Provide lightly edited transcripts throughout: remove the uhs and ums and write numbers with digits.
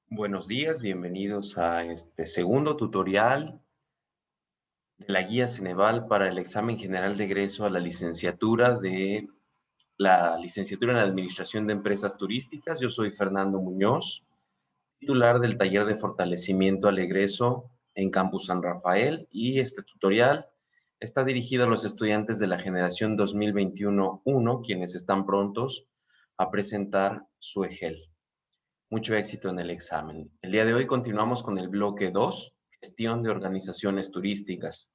Buenos días, bienvenidos a este segundo tutorial de la guía Ceneval para el examen general de egreso a la licenciatura en Administración de Empresas Turísticas. Yo soy Fernando Muñoz, titular del taller de fortalecimiento al egreso en Campus San Rafael, y este tutorial está dirigido a los estudiantes de la generación 2021-1, quienes están prontos a presentar su EGEL. Mucho éxito en el examen. El día de hoy continuamos con el bloque 2, gestión de organizaciones turísticas.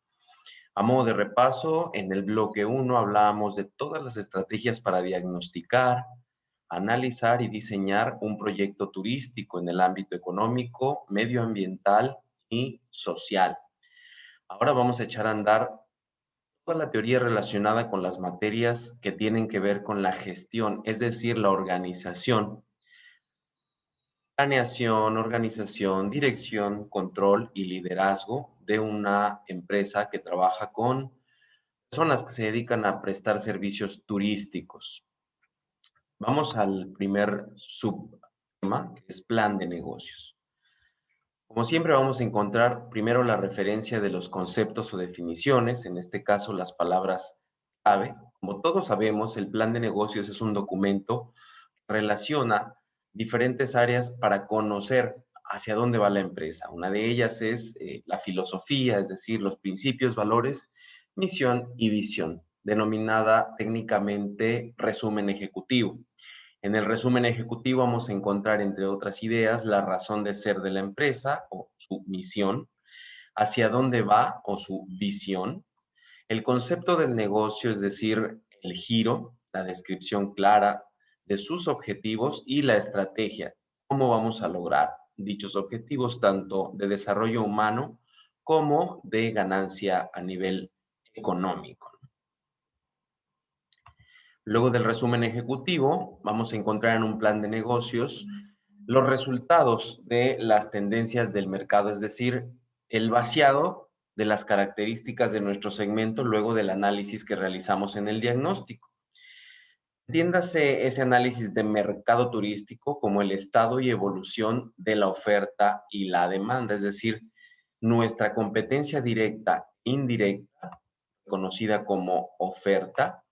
A modo de repaso, en el bloque 1 hablábamos de todas las estrategias para diagnosticar, analizar y diseñar un proyecto turístico en el ámbito económico, medioambiental y social. Ahora vamos a echar a andar toda la teoría relacionada con las materias que tienen que ver con la gestión, es decir, la organización. Planeación, organización, dirección, control y liderazgo de una empresa que trabaja con personas que se dedican a prestar servicios turísticos. Vamos al primer subtema, que es plan de negocios. Como siempre, vamos a encontrar primero la referencia de los conceptos o definiciones, en este caso las palabras clave. Como todos sabemos, el plan de negocios es un documento que relaciona diferentes áreas para conocer hacia dónde va la empresa. Una de ellas es la filosofía, es decir, los principios, valores, misión y visión, denominada técnicamente resumen ejecutivo. En el resumen ejecutivo vamos a encontrar, entre otras ideas, la razón de ser de la empresa o su misión, hacia dónde va o su visión, el concepto del negocio, es decir, el giro, la descripción clara de sus objetivos y la estrategia, cómo vamos a lograr dichos objetivos, tanto de desarrollo humano como de ganancia a nivel económico. Luego del resumen ejecutivo, vamos a encontrar en un plan de negocios los resultados de las tendencias del mercado, es decir, el vaciado de las características de nuestro segmento luego del análisis que realizamos en el diagnóstico. Entiéndase ese análisis de mercado turístico como el estado y evolución de la oferta y la demanda, es decir, nuestra competencia directa, indirecta, conocida como oferta,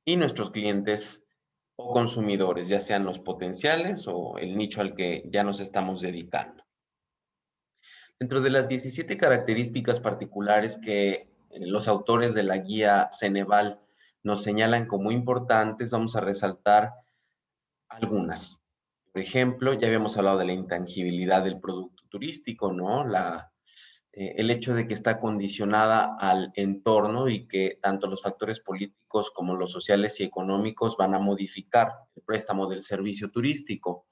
y nuestros clientes o consumidores, ya sean los potenciales o el nicho al que ya nos estamos dedicando. Dentro de las 17 características particulares que los autores de la guía Ceneval nos señalan como importantes, vamos a resaltar algunas. Por ejemplo, ya habíamos hablado de la intangibilidad del producto turístico, ¿no? El hecho de que está condicionada al entorno y que tanto los factores políticos como los sociales y económicos van a modificar el préstamo del servicio turístico,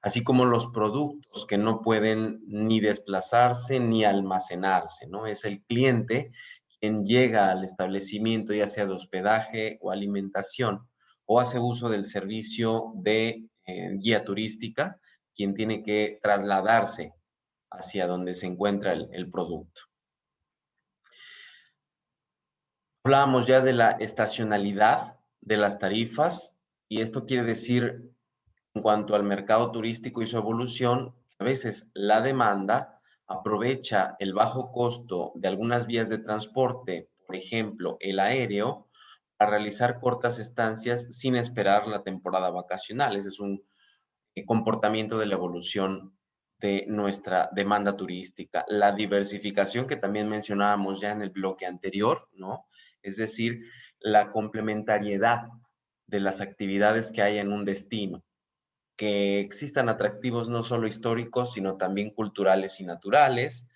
así como los productos que no pueden ni desplazarse ni almacenarse, ¿no? Es el cliente quien llega al establecimiento, ya sea de hospedaje o alimentación, o hace uso del servicio de guía turística, quien tiene que trasladarse hacia donde se encuentra el producto. Hablábamos ya de la estacionalidad de las tarifas, y esto quiere decir, en cuanto al mercado turístico y su evolución, a veces la demanda aprovecha el bajo costo de algunas vías de transporte, por ejemplo, el aéreo, para realizar cortas estancias sin esperar la temporada vacacional. Ese es un comportamiento de la evolución de nuestra demanda turística. La diversificación que también mencionábamos ya en el bloque anterior, ¿no? Es decir, la complementariedad de las actividades que hay en un destino, que existan atractivos no solo históricos, sino también culturales y naturales,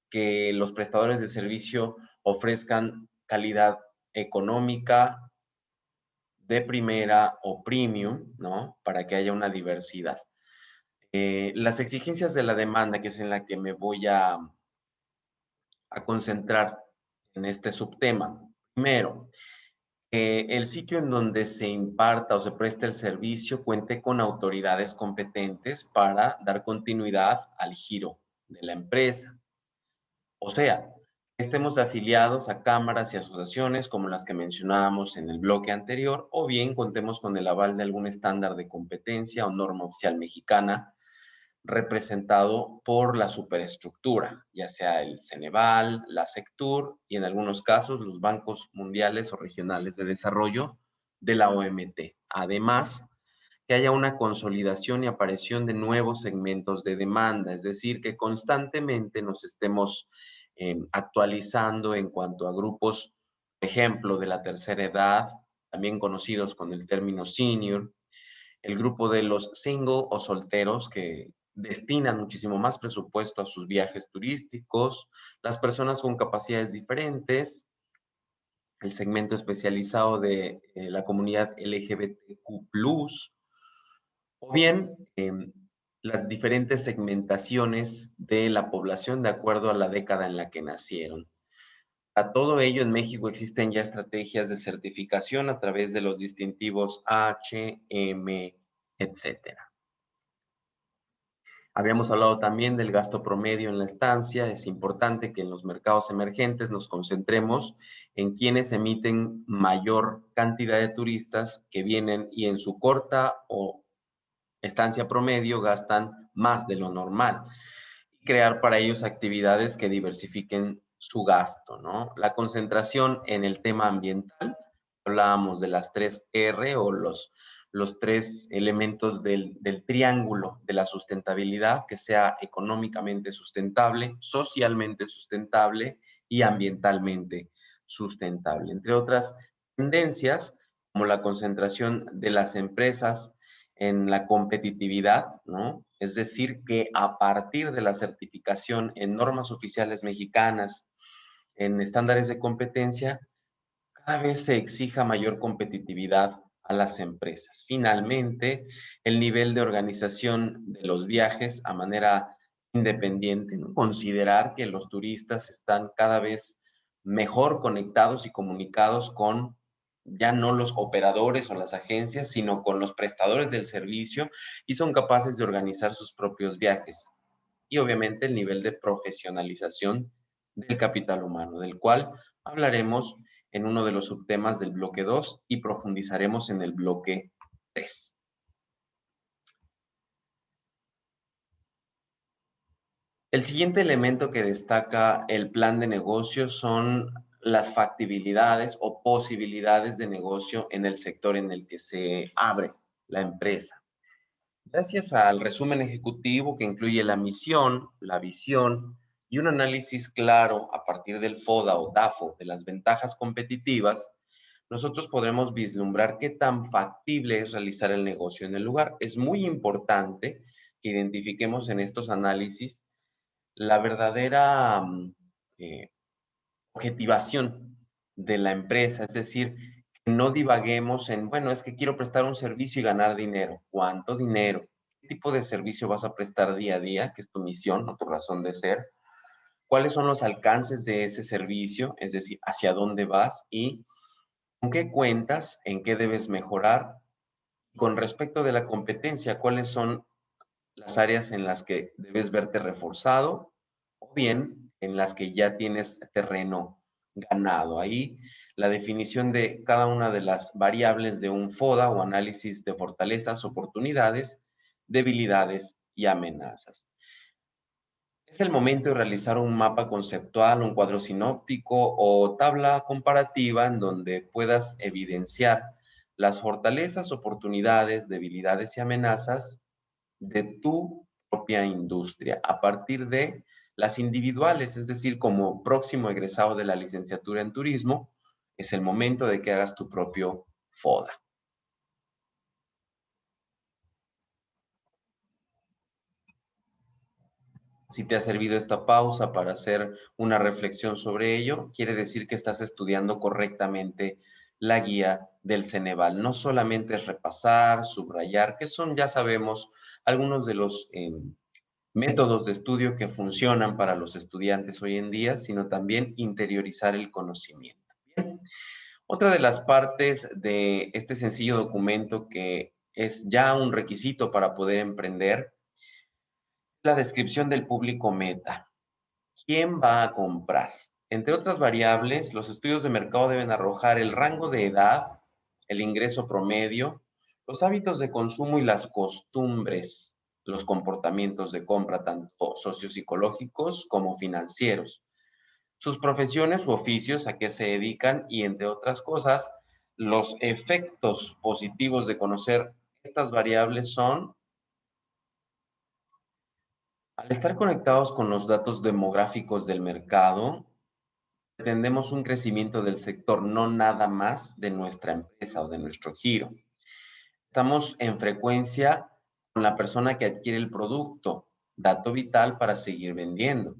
que los prestadores de servicio ofrezcan calidad económica, de primera o premium, ¿no? Para que haya una diversidad. Las exigencias de la demanda, que es en la que me voy a concentrar en este subtema. Primero, el sitio en donde se imparta o se preste el servicio cuente con autoridades competentes para dar continuidad al giro de la empresa. O sea, estemos afiliados a cámaras y asociaciones como las que mencionábamos en el bloque anterior, o bien contemos con el aval de algún estándar de competencia o norma oficial mexicana representado por la superestructura, ya sea el Ceneval, la Sectur y en algunos casos los bancos mundiales o regionales de desarrollo de la OMT. Además, que haya una consolidación y aparición de nuevos segmentos de demanda, es decir, que constantemente nos estemos actualizando en cuanto a grupos, por ejemplo, de la tercera edad, también conocidos con el término senior, el grupo de los single o solteros que destinan muchísimo más presupuesto a sus viajes turísticos, las personas con capacidades diferentes, el segmento especializado de la comunidad LGBTQ+, o bien las diferentes segmentaciones de la población de acuerdo a la década en la que nacieron. A todo ello, en México existen ya estrategias de certificación a través de los distintivos H, M, etcétera. Habíamos hablado también del gasto promedio en la estancia. Es importante que en los mercados emergentes nos concentremos en quienes emiten mayor cantidad de turistas que vienen y en su corta o estancia promedio gastan más de lo normal. Crear para ellos actividades que diversifiquen su gasto, ¿no? La concentración en el tema ambiental, hablábamos de las 3 R o los tres elementos del triángulo de la sustentabilidad, que sea económicamente sustentable, socialmente sustentable y ambientalmente sustentable. Entre otras tendencias, como la concentración de las empresas en la competitividad, ¿no? Es decir, que a partir de la certificación en normas oficiales mexicanas, en estándares de competencia, cada vez se exija mayor competitividad a las empresas. Finalmente, el nivel de organización de los viajes a manera independiente, ¿no? Considerar que los turistas están cada vez mejor conectados y comunicados con ya no los operadores o las agencias, sino con los prestadores del servicio y son capaces de organizar sus propios viajes. Y obviamente el nivel de profesionalización del capital humano, del cual hablaremos en uno de los subtemas del bloque 2 y profundizaremos en el bloque 3. El siguiente elemento que destaca el plan de negocio son las factibilidades o posibilidades de negocio en el sector en el que se abre la empresa. Gracias al resumen ejecutivo que incluye la misión, la visión y un análisis claro a partir del FODA o DAFO de las ventajas competitivas, nosotros podremos vislumbrar qué tan factible es realizar el negocio en el lugar. Es muy importante que identifiquemos en estos análisis la verdadera eh, objetivación de la empresa, es decir, que no divaguemos en, bueno, es que quiero prestar un servicio y ganar dinero. ¿Cuánto dinero? ¿Qué tipo de servicio vas a prestar día a día? ¿Qué es tu misión o tu razón de ser? ¿Cuáles son los alcances de ese servicio? Es decir, hacia dónde vas y con qué cuentas, en qué debes mejorar. Con respecto de la competencia, ¿cuáles son las áreas en las que debes verte reforzado o bien en las que ya tienes terreno ganado? Ahí la definición de cada una de las variables de un FODA o análisis de fortalezas, oportunidades, debilidades y amenazas. Es el momento de realizar un mapa conceptual, un cuadro sinóptico o tabla comparativa en donde puedas evidenciar las fortalezas, oportunidades, debilidades y amenazas de tu propia industria a partir de las individuales, es decir, como próximo egresado de la licenciatura en turismo, es el momento de que hagas tu propio FODA. Si te ha servido esta pausa para hacer una reflexión sobre ello, quiere decir que estás estudiando correctamente la guía del Ceneval. No solamente es repasar, subrayar, que son, ya sabemos, algunos de los métodos de estudio que funcionan para los estudiantes hoy en día, sino también interiorizar el conocimiento. Bien. Otra de las partes de este sencillo documento que es ya un requisito para poder emprender, la descripción del público meta. ¿Quién va a comprar? Entre otras variables, los estudios de mercado deben arrojar el rango de edad, el ingreso promedio, los hábitos de consumo y las costumbres, los comportamientos de compra, tanto sociopsicológicos como financieros, sus profesiones u oficios, a qué se dedican y, entre otras cosas, los efectos positivos de conocer estas variables son, al estar conectados con los datos demográficos del mercado, pretendemos un crecimiento del sector, no nada más de nuestra empresa o de nuestro giro. Estamos en frecuencia con la persona que adquiere el producto, dato vital para seguir vendiendo.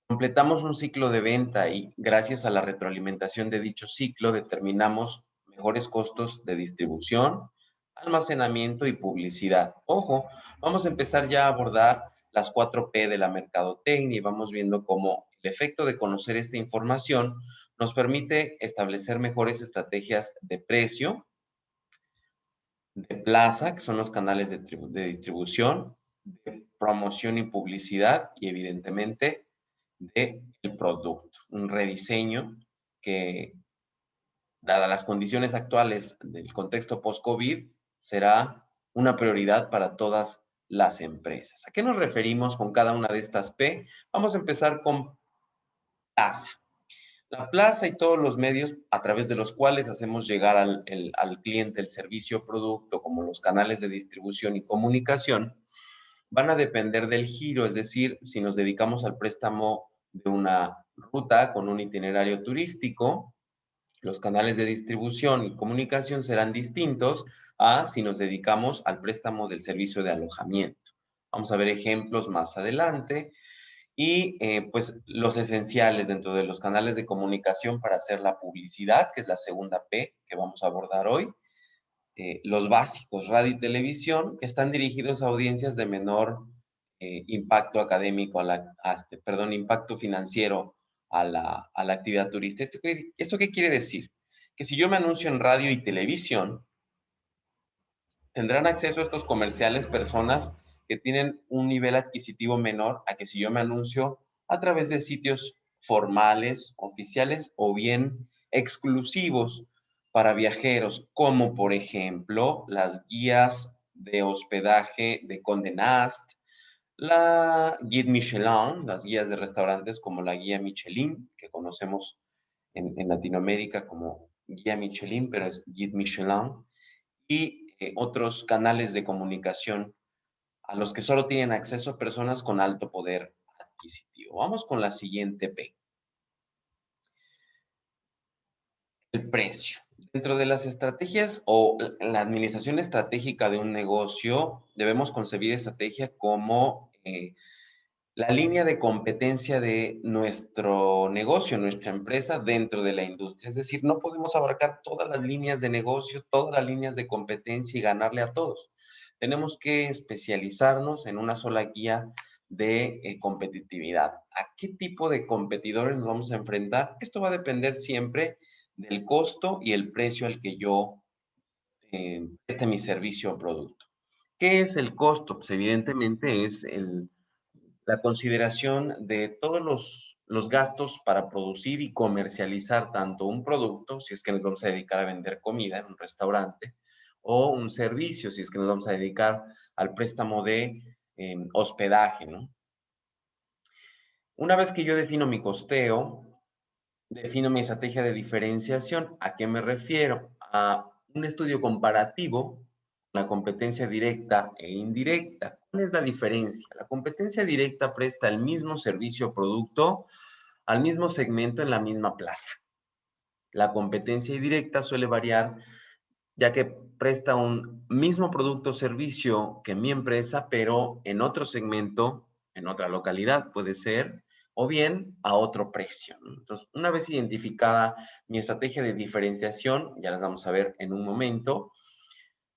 Completamos un ciclo de venta y, gracias a la retroalimentación de dicho ciclo, determinamos mejores costos de distribución, almacenamiento y publicidad. Ojo, vamos a empezar ya a abordar las 4P de la mercadotecnia y vamos viendo cómo el efecto de conocer esta información nos permite establecer mejores estrategias de precio, de plaza, que son los canales de distribución, de promoción y publicidad y, evidentemente, del producto. Un rediseño que, dadas las condiciones actuales del contexto post-COVID, será una prioridad para todas las empresas. ¿A qué nos referimos con cada una de estas P? Vamos a empezar con plaza. La plaza y todos los medios a través de los cuales hacemos llegar al cliente el servicio o producto, como los canales de distribución y comunicación, van a depender del giro, es decir, si nos dedicamos al préstamo de una ruta con un itinerario turístico, los canales de distribución y comunicación serán distintos a si nos dedicamos al préstamo del servicio de alojamiento. Vamos a ver ejemplos más adelante y pues los esenciales dentro de los canales de comunicación para hacer la publicidad, que es la segunda P que vamos a abordar hoy. Los básicos, radio y televisión, que están dirigidos a audiencias de menor impacto académico, perdón, impacto financiero a la actividad turística. ¿Esto qué quiere decir? Que si yo me anuncio en radio y televisión, tendrán acceso a estos comerciales personas que tienen un nivel adquisitivo menor a que si yo me anuncio a través de sitios formales, oficiales o bien exclusivos para viajeros, como por ejemplo las guías de hospedaje de Condé Nast, la Guide Michelin, las guías de restaurantes como la guía Michelin, que conocemos en Latinoamérica como guía Michelin, pero es Guide Michelin, y otros canales de comunicación a los que solo tienen acceso personas con alto poder adquisitivo. Vamos con la siguiente P, el precio. Dentro de las estrategias o la administración estratégica de un negocio, debemos concebir estrategia como la línea de competencia de nuestro negocio, nuestra empresa dentro de la industria. Es decir, no podemos abarcar todas las líneas de negocio, todas las líneas de competencia y ganarle a todos. Tenemos que especializarnos en una sola guía de competitividad. ¿A qué tipo de competidores nos vamos a enfrentar? Esto va a depender siempre del costo y el precio al que yo preste mi servicio o producto. ¿Qué es el costo? Pues evidentemente es la consideración de todos los gastos para producir y comercializar tanto un producto, si es que nos vamos a dedicar a vender comida en un restaurante, o un servicio, si es que nos vamos a dedicar al préstamo de hospedaje, ¿no? Una vez que yo defino mi costeo, defino mi estrategia de diferenciación. ¿A qué me refiero? A un estudio comparativo, la competencia directa e indirecta. ¿Cuál es la diferencia? La competencia directa presta el mismo servicio o producto al mismo segmento en la misma plaza. La competencia indirecta suele variar ya que presta un mismo producto o servicio que mi empresa, pero en otro segmento, en otra localidad puede ser, o bien a otro precio, ¿no? Entonces, una vez identificada mi estrategia de diferenciación, ya las vamos a ver en un momento,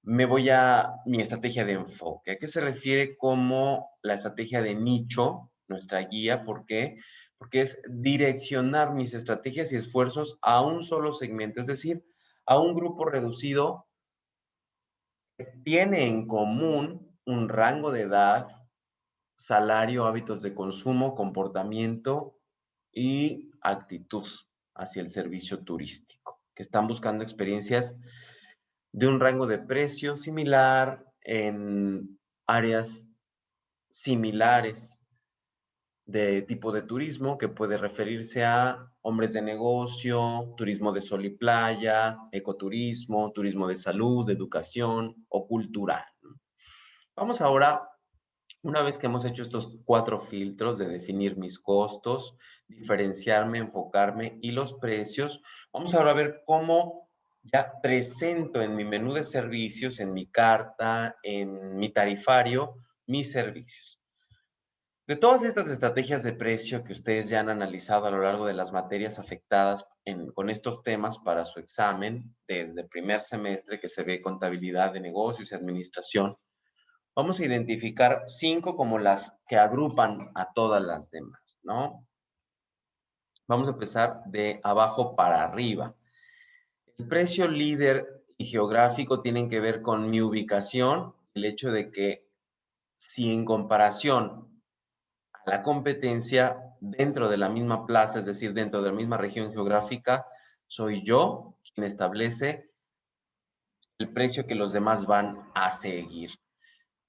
me voy a mi estrategia de enfoque. ¿A qué se refiere como la estrategia de nicho, nuestra guía? ¿Por qué? Porque es direccionar mis estrategias y esfuerzos a un solo segmento, es decir, a un grupo reducido que tiene en común un rango de edad, salario, hábitos de consumo, comportamiento y actitud hacia el servicio turístico, que están buscando experiencias de un rango de precio similar en áreas similares de tipo de turismo que puede referirse a hombres de negocio, turismo de sol y playa, ecoturismo, turismo de salud, de educación o cultural, ¿no? Vamos ahora, una vez que hemos hecho estos 4 filtros de definir mis costos, diferenciarme, enfocarme y los precios, vamos ahora a ver cómo ya presento en mi menú de servicios, en mi carta, en mi tarifario, mis servicios. De todas estas estrategias de precio que ustedes ya han analizado a lo largo de las materias afectadas con estos temas para su examen, desde primer semestre que se ve contabilidad de negocios y administración, vamos a identificar 5 como las que agrupan a todas las demás, ¿no? Vamos a empezar de abajo para arriba. El precio líder y geográfico tienen que ver con mi ubicación, el hecho de que si en comparación a la competencia dentro de la misma plaza, es decir, dentro de la misma región geográfica, soy yo quien establece el precio que los demás van a seguir.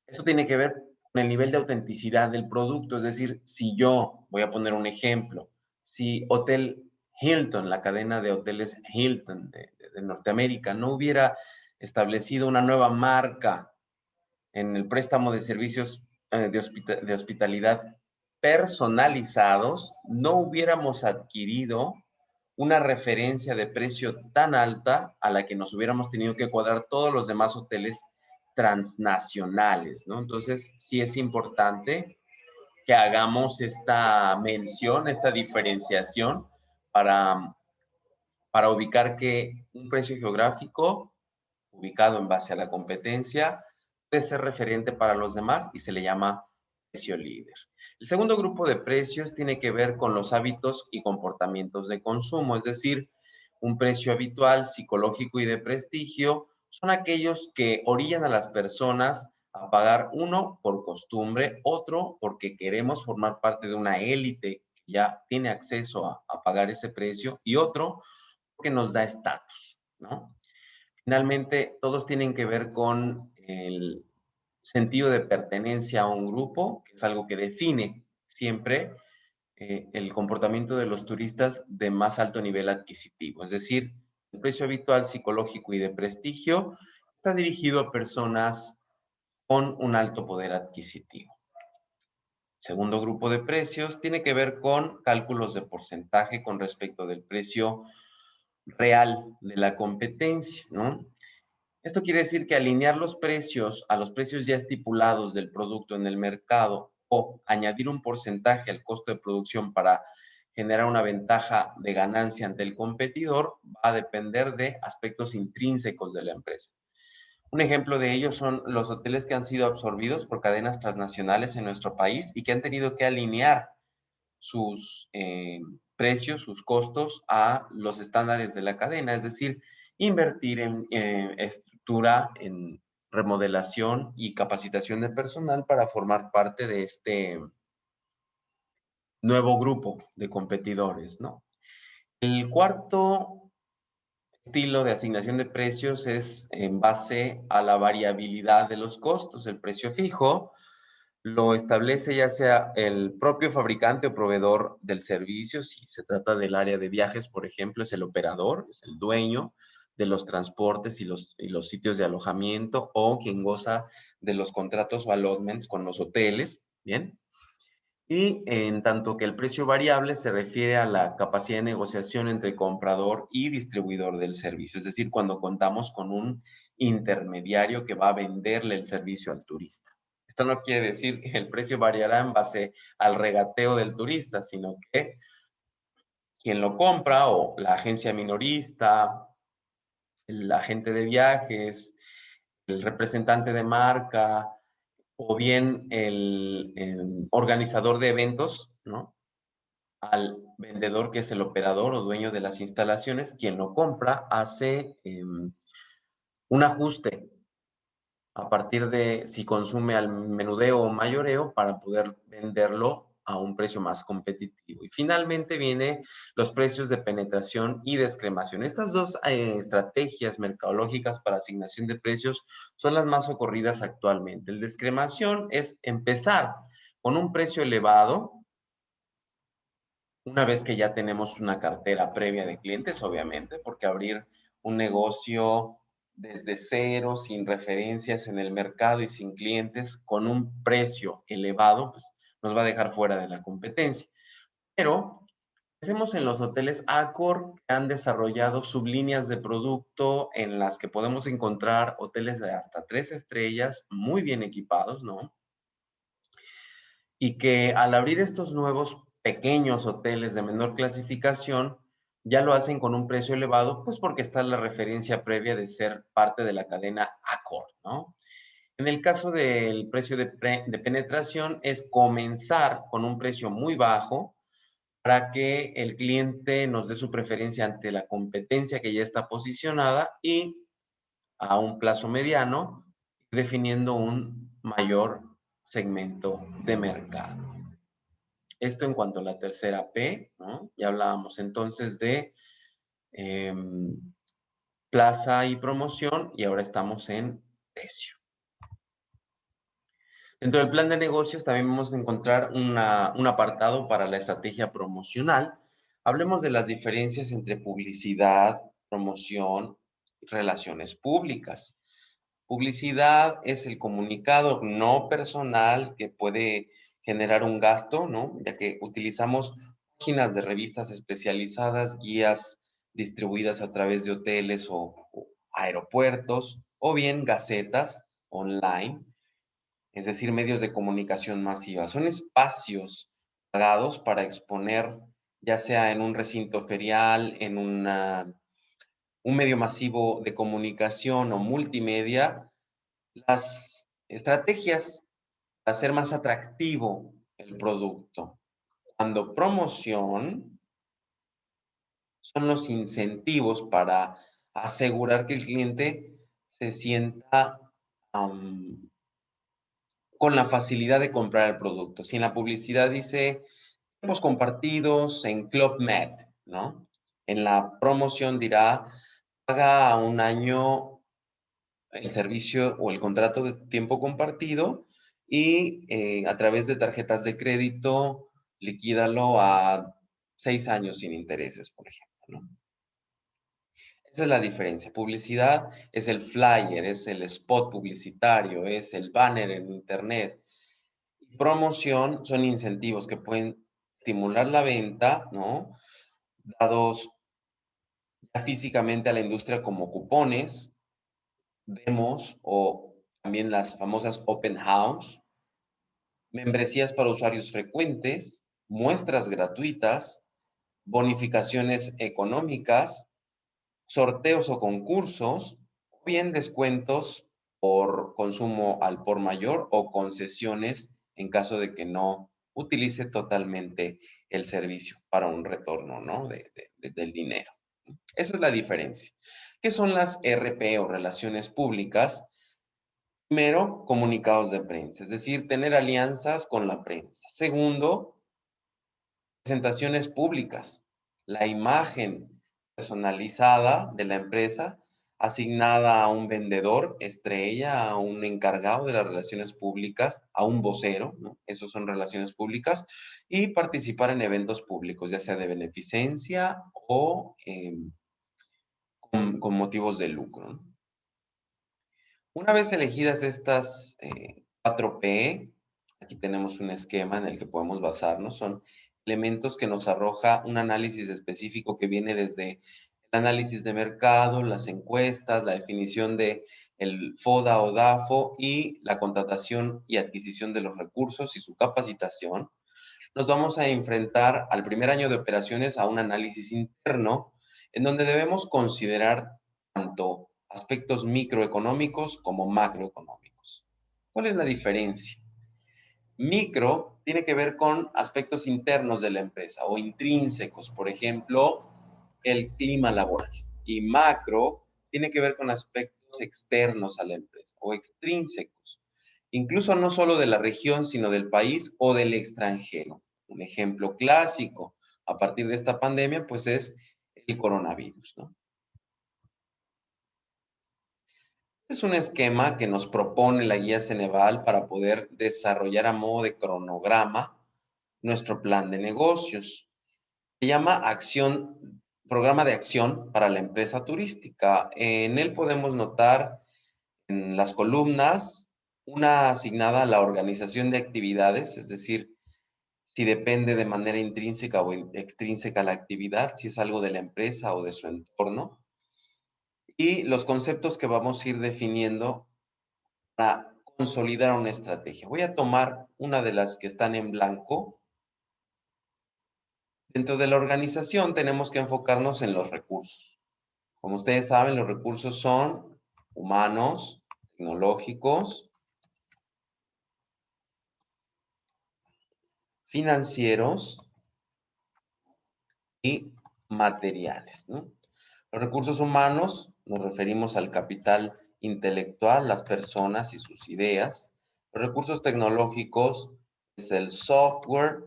Eso tiene que ver con el nivel de autenticidad del producto, es decir, si yo, voy a poner un ejemplo, si Hotel Hilton, la cadena de hoteles Hilton de Norteamérica, no hubiera establecido una nueva marca en el préstamo de servicios de hospitalidad personalizados, no hubiéramos adquirido una referencia de precio tan alta a la que nos hubiéramos tenido que cuadrar todos los demás hoteles transnacionales, ¿no? Entonces, sí es importante que hagamos esta mención, esta diferenciación para, para ubicar que un precio geográfico ubicado en base a la competencia puede ser referente para los demás y se le llama precio líder. El segundo grupo de precios tiene que ver con los hábitos y comportamientos de consumo, es decir, un precio habitual, psicológico y de prestigio son aquellos que orillan a las personas a pagar uno por costumbre, otro porque queremos formar parte de una élite que ya tiene acceso a pagar ese precio y otro porque nos da estatus, ¿no? Finalmente, todos tienen que ver con el sentido de pertenencia a un grupo, que es algo que define siempre el comportamiento de los turistas de más alto nivel adquisitivo. Es decir, el precio habitual psicológico y de prestigio está dirigido a personas con un alto poder adquisitivo. Segundo grupo de precios tiene que ver con cálculos de porcentaje con respecto del precio real de la competencia, ¿no? Esto quiere decir que alinear los precios a los precios ya estipulados del producto en el mercado o añadir un porcentaje al costo de producción para generar una ventaja de ganancia ante el competidor va a depender de aspectos intrínsecos de la empresa. Un ejemplo de ello son los hoteles que han sido absorbidos por cadenas transnacionales en nuestro país y que han tenido que alinear sus precios, sus costos a los estándares de la cadena, es decir, invertir en estructura, en remodelación y capacitación de personal para formar parte de este nuevo grupo de competidores, ¿no? El cuarto estilo de asignación de precios es en base a la variabilidad de los costos. El precio fijo lo establece ya sea el propio fabricante o proveedor del servicio, si se trata del área de viajes, por ejemplo, es el operador, es el dueño de los transportes y los sitios de alojamiento o quien goza de los contratos o allotments con los hoteles, ¿bien? Y en tanto que el precio variable se refiere a la capacidad de negociación entre comprador y distribuidor del servicio, es decir, cuando contamos con un intermediario que va a venderle el servicio al turista. Esto no quiere decir que el precio variará en base al regateo del turista, sino que quien lo compra o la agencia minorista, el agente de viajes, el representante de marca o bien el organizador de eventos, ¿no? Al vendedor que es el operador o dueño de las instalaciones, quien lo compra hace un ajuste a partir de si consume al menudeo o mayoreo para poder venderlo a un precio más competitivo. Y finalmente viene los precios de penetración y descremación. Estas dos estrategias mercadológicas para asignación de precios son las más ocurridas actualmente. El descremación es empezar con un precio elevado, una vez que ya tenemos una cartera previa de clientes, obviamente, porque abrir un negocio desde cero, sin referencias en el mercado y sin clientes, con un precio elevado, pues nos va a dejar fuera de la competencia. Pero pensemos en los hoteles Accor que han desarrollado sublíneas de producto en las que podemos encontrar hoteles de hasta 3 estrellas, muy bien equipados, ¿no? Y que al abrir estos nuevos pequeños hoteles de menor clasificación, ya lo hacen con un precio elevado, pues porque está la referencia previa de ser parte de la cadena Accor, ¿no? En el caso del precio de penetración, es comenzar con un precio muy bajo para que el cliente nos dé su preferencia ante la competencia que ya está posicionada y a un plazo mediano, definiendo un mayor segmento de mercado. Esto en cuanto a la tercera P, ¿no? Ya hablábamos entonces de em, plaza y promoción y ahora estamos en precio. Dentro del plan de negocios también vamos a encontrar un apartado para la estrategia promocional. Hablemos de las diferencias entre publicidad, promoción y relaciones públicas. Publicidad es el comunicado no personal que puede generar un gasto, ¿no? Ya que utilizamos páginas de revistas especializadas, guías distribuidas a través de hoteles o aeropuertos, o bien gacetas online, es decir, medios de comunicación masiva. Son espacios pagados para exponer, ya sea en un recinto ferial, en un medio masivo de comunicación o multimedia, las estrategias para hacer más atractivo el producto. Cuando promoción son los incentivos para asegurar que el cliente se sienta con la facilidad de comprar el producto. Si en la publicidad dice tiempos compartidos en Club Med, ¿no? En la promoción dirá, paga a un año el servicio o el contrato de tiempo compartido y a través de tarjetas de crédito liquídalo a 6 años sin intereses, por ejemplo, ¿no? Esa es la diferencia. Publicidad es el flyer, es el spot publicitario, es el banner en internet. Promoción son incentivos que pueden estimular la venta, ¿no? Dados ya físicamente a la industria como cupones, demos o también las famosas open house, membresías para usuarios frecuentes, muestras gratuitas, bonificaciones económicas, sorteos o concursos, o bien descuentos por consumo al por mayor o concesiones en caso de que no utilice totalmente el servicio para un retorno, ¿no? Del dinero. Esa es la diferencia. ¿Qué son las RP o relaciones públicas? Primero, comunicados de prensa, es decir, tener alianzas con la prensa. Segundo, presentaciones públicas, la imagen personalizada de la empresa asignada a un vendedor estrella, a un encargado de las relaciones públicas, a un vocero, ¿no? Esos son relaciones públicas, y participar en eventos públicos, ya sea de beneficencia o con motivos de lucro, ¿no? Una vez elegidas estas 4P, aquí tenemos un esquema en el que podemos basarnos, son elementos que nos arroja un análisis específico que viene desde el análisis de mercado, las encuestas, la definición de el FODA o DAFO y la contratación y adquisición de los recursos y su capacitación. Nos vamos a enfrentar al primer año de operaciones a un análisis interno en donde debemos considerar tanto aspectos microeconómicos como macroeconómicos. ¿Cuál es la diferencia? Micro tiene que ver con aspectos internos de la empresa o intrínsecos, por ejemplo, el clima laboral. Y macro tiene que ver con aspectos externos a la empresa o extrínsecos, incluso no solo de la región, sino del país o del extranjero. Un ejemplo clásico a partir de esta pandemia, pues es el coronavirus, ¿no? Es un esquema que nos propone la guía Ceneval para poder desarrollar a modo de cronograma nuestro plan de negocios. Se llama Programa de Acción para la Empresa Turística. En él podemos notar en las columnas una asignada a la organización de actividades, es decir, si depende de manera intrínseca o extrínseca la actividad, si es algo de la empresa o de su entorno, y los conceptos que vamos a ir definiendo para consolidar una estrategia. Voy a tomar una de las que están en blanco. Dentro de la organización tenemos que enfocarnos en los recursos. Como ustedes saben, los recursos son humanos, tecnológicos, financieros y materiales, ¿no? Los recursos humanos nos referimos al capital intelectual, las personas y sus ideas. Los recursos tecnológicos es el software,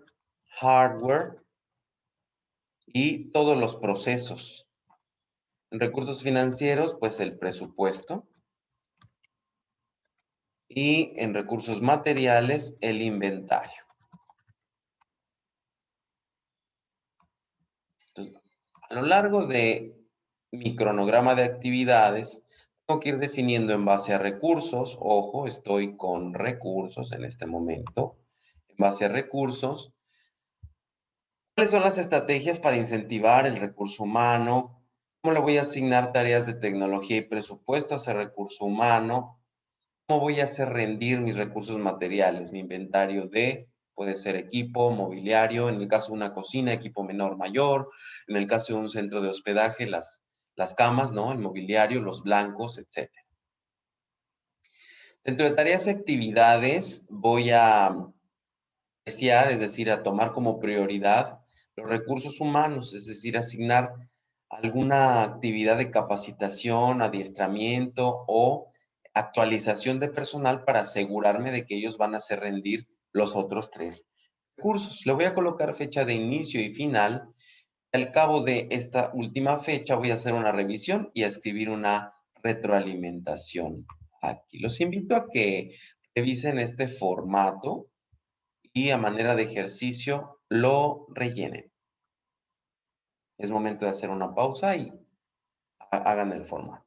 hardware y todos los procesos. En recursos financieros, pues el presupuesto. Y en recursos materiales, el inventario. Entonces, a lo largo de mi cronograma de actividades, tengo que ir definiendo en base a recursos. Ojo, estoy con recursos en este momento. En base a recursos, ¿cuáles son las estrategias para incentivar el recurso humano? ¿Cómo le voy a asignar tareas de tecnología y presupuesto a ese recurso humano? ¿Cómo voy a hacer rendir mis recursos materiales? Mi inventario puede ser equipo, mobiliario, en el caso de una cocina, equipo menor, mayor, en el caso de un centro de hospedaje, las camas, ¿no? El mobiliario, los blancos, etcétera. Dentro de tareas y actividades voy a apreciar, es decir, a tomar como prioridad los recursos humanos, es decir, asignar alguna actividad de capacitación, adiestramiento o actualización de personal para asegurarme de que ellos van a hacer rendir los otros tres recursos. Le voy a colocar fecha de inicio y final. Al cabo de esta última fecha voy a hacer una revisión y a escribir una retroalimentación aquí. Los invito a que revisen este formato y a manera de ejercicio lo rellenen. Es momento de hacer una pausa y hagan el formato.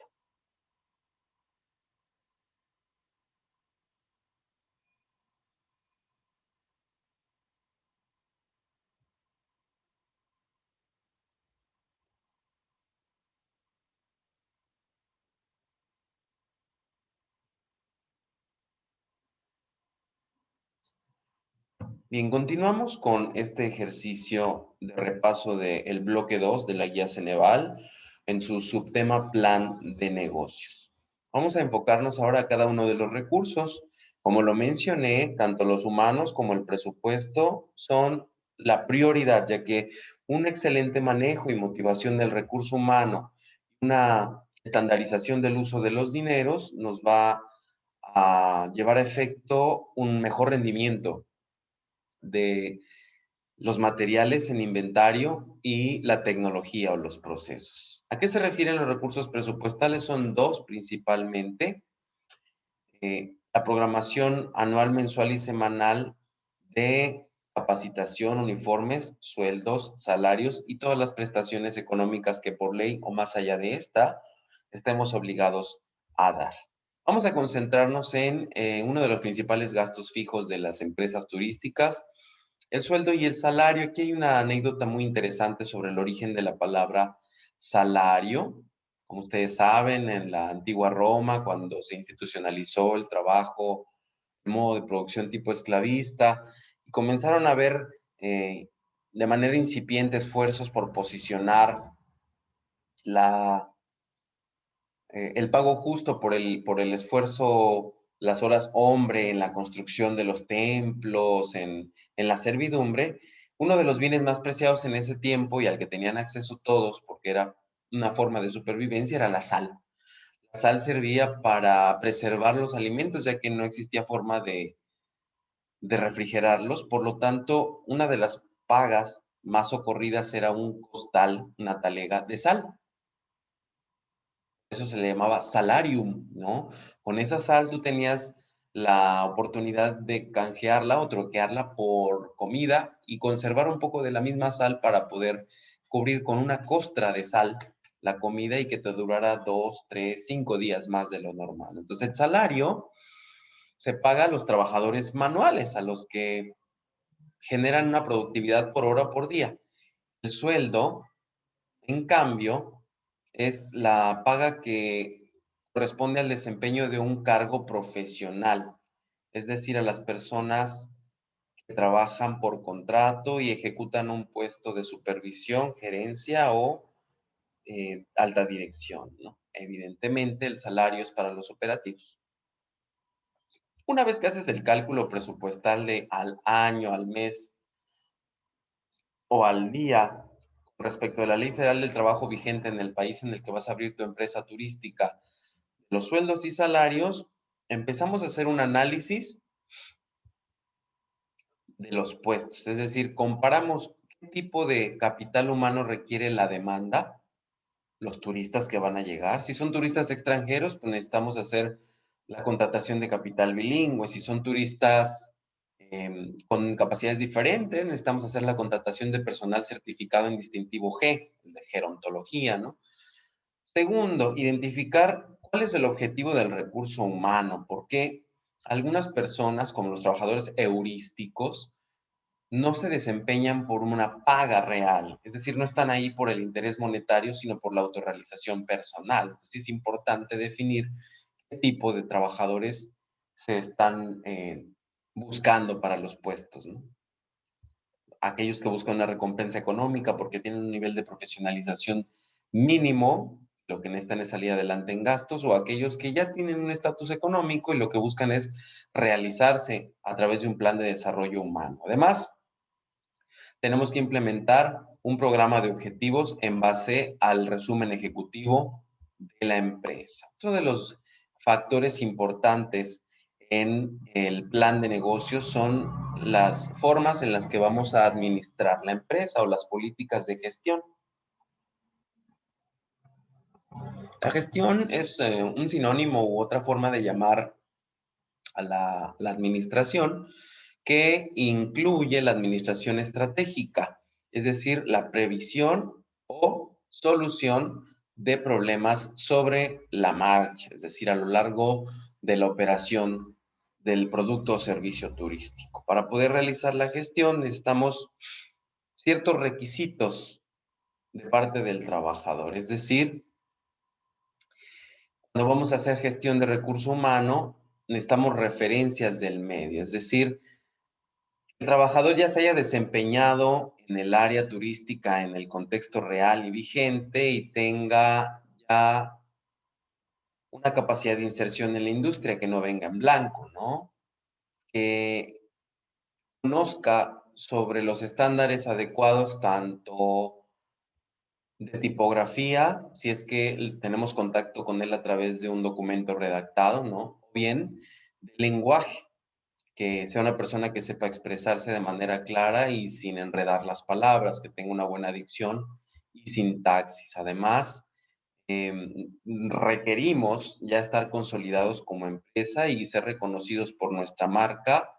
Bien, continuamos con este ejercicio de repaso del bloque 2 de la guía Ceneval en su subtema plan de negocios. Vamos a enfocarnos ahora a cada uno de los recursos. Como lo mencioné, tanto los humanos como el presupuesto son la prioridad, ya que un excelente manejo y motivación del recurso humano, una estandarización del uso de los dineros nos va a llevar a efecto un mejor rendimiento de los materiales en inventario y la tecnología o los procesos. ¿A qué se refieren los recursos presupuestales? Son dos principalmente. La programación anual, mensual y semanal de capacitación, uniformes, sueldos, salarios y todas las prestaciones económicas que por ley o más allá de esta estemos obligados a dar. Vamos a concentrarnos en uno de los principales gastos fijos de las empresas turísticas, el sueldo y el salario. Aquí hay una anécdota muy interesante sobre el origen de la palabra salario. Como ustedes saben, en la antigua Roma, cuando se institucionalizó el trabajo en modo de producción tipo esclavista, y comenzaron a ver de manera incipiente esfuerzos por posicionar la el pago justo por el esfuerzo, las horas hombre en la construcción de los templos, en la servidumbre, uno de los bienes más preciados en ese tiempo y al que tenían acceso todos, porque era una forma de supervivencia, era la sal. La sal servía para preservar los alimentos, ya que no existía forma de refrigerarlos. Por lo tanto, una de las pagas más socorridas era un costal, una talega de sal. eso se le llamaba salarium, ¿no? Con esa sal tú tenías la oportunidad de canjearla o troquearla por comida y conservar un poco de la misma sal para poder cubrir con una costra de sal la comida y que te durara 2, 3, 5 días más de lo normal. Entonces, el salario se paga a los trabajadores manuales, a los que generan una productividad por hora o por día. El sueldo, en cambio, es la paga que corresponde al desempeño de un cargo profesional, es decir, a las personas que trabajan por contrato y ejecutan un puesto de supervisión, gerencia o alta dirección, ¿no? Evidentemente, el salario es para los operativos. Una vez que haces el cálculo presupuestal de al año, al mes o al día respecto a la Ley Federal del Trabajo vigente en el país en el que vas a abrir tu empresa turística, los sueldos y salarios, empezamos a hacer un análisis de los puestos, es decir, comparamos qué tipo de capital humano requiere la demanda, los turistas que van a llegar. Si son turistas extranjeros, pues necesitamos hacer la contratación de capital bilingüe. Si son turistas con capacidades diferentes, necesitamos hacer la contratación de personal certificado en distintivo G, el de gerontología, ¿no? Segundo, identificar cuál es el objetivo del recurso humano, porque algunas personas, como los trabajadores heurísticos, no se desempeñan por una paga real, es decir, no están ahí por el interés monetario, sino por la autorrealización personal. Entonces, es importante definir qué tipo de trabajadores se están buscando para los puestos, ¿no? Aquellos que buscan una recompensa económica porque tienen un nivel de profesionalización mínimo, lo que necesitan es salir adelante en gastos, o aquellos que ya tienen un estatus económico y lo que buscan es realizarse a través de un plan de desarrollo humano. Además, tenemos que implementar un programa de objetivos en base al resumen ejecutivo de la empresa. Otro de los factores importantes en el plan de negocios son las formas en las que vamos a administrar la empresa o las políticas de gestión. La gestión es un sinónimo u otra forma de llamar a la administración que incluye la administración estratégica, es decir, la previsión o solución de problemas sobre la marcha, es decir, a lo largo de la operación del producto o servicio turístico. Para poder realizar la gestión necesitamos ciertos requisitos de parte del trabajador, es decir, cuando vamos a hacer gestión de recurso humano, necesitamos referencias del medio, es decir, el trabajador ya se haya desempeñado en el área turística en el contexto real y vigente y tenga ya una capacidad de inserción en la industria que no venga en blanco, ¿no? Que conozca sobre los estándares adecuados tanto de tipografía, si es que tenemos contacto con él a través de un documento redactado, ¿no? O bien de lenguaje, que sea una persona que sepa expresarse de manera clara y sin enredar las palabras, que tenga una buena dicción y sintaxis. Además, requerimos ya estar consolidados como empresa y ser reconocidos por nuestra marca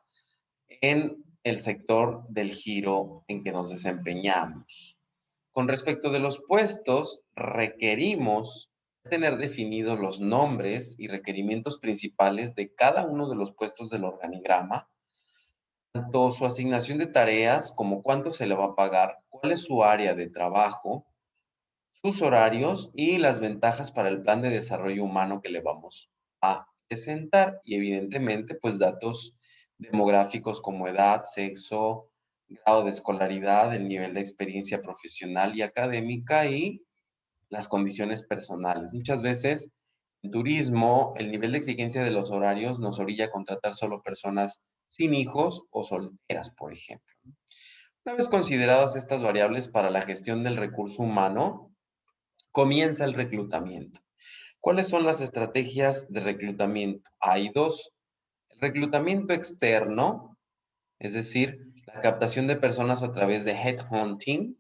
en el sector del giro en que nos desempeñamos. Con respecto de los puestos, requerimos tener definidos los nombres y requerimientos principales de cada uno de los puestos del organigrama, tanto su asignación de tareas como cuánto se le va a pagar, cuál es su área de trabajo, sus horarios y las ventajas para el plan de desarrollo humano que le vamos a presentar. Y evidentemente, pues datos demográficos como edad, sexo, grado de escolaridad, el nivel de experiencia profesional y académica y las condiciones personales. Muchas veces en turismo, el nivel de exigencia de los horarios nos orilla a contratar solo personas sin hijos o solteras, por ejemplo. Una vez consideradas estas variables para la gestión del recurso humano, comienza el reclutamiento. ¿Cuáles son las estrategias de reclutamiento? Hay dos. El reclutamiento externo, es decir, la captación de personas a través de headhunting,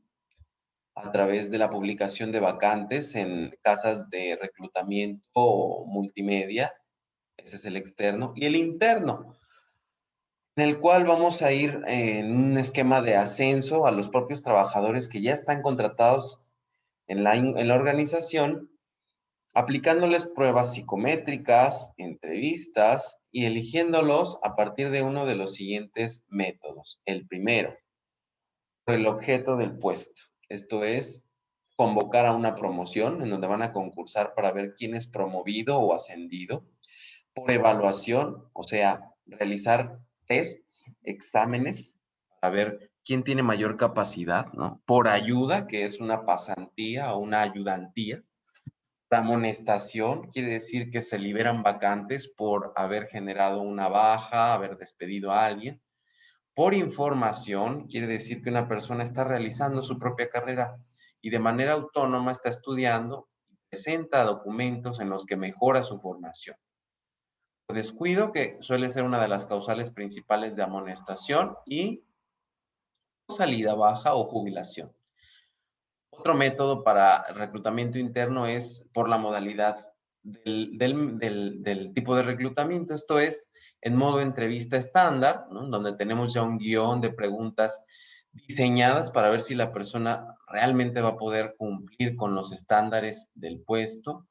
a través de la publicación de vacantes en casas de reclutamiento multimedia. Ese es el externo. Y el interno, en el cual vamos a ir en un esquema de ascenso a los propios trabajadores que ya están contratados en la organización, aplicándoles pruebas psicométricas, entrevistas y eligiéndolos a partir de uno de los siguientes métodos. El primero, por el objeto del puesto. Esto es convocar a una promoción en donde van a concursar para ver quién es promovido o ascendido. Por evaluación, o sea, realizar tests, exámenes, para ver quién tiene mayor capacidad, ¿no? Por ayuda, que es una pasantía o una ayudantía. La amonestación quiere decir que se liberan vacantes por haber generado una baja, haber despedido a alguien. Por información quiere decir que una persona está realizando su propia carrera y de manera autónoma está estudiando y presenta documentos en los que mejora su formación. Por descuido, que suele ser una de las causales principales de amonestación, y salida baja o jubilación. Otro método para reclutamiento interno es por la modalidad del tipo de reclutamiento. Esto es en modo entrevista estándar, ¿no? Donde tenemos ya un guión de preguntas diseñadas para ver si la persona realmente va a poder cumplir con los estándares del puesto.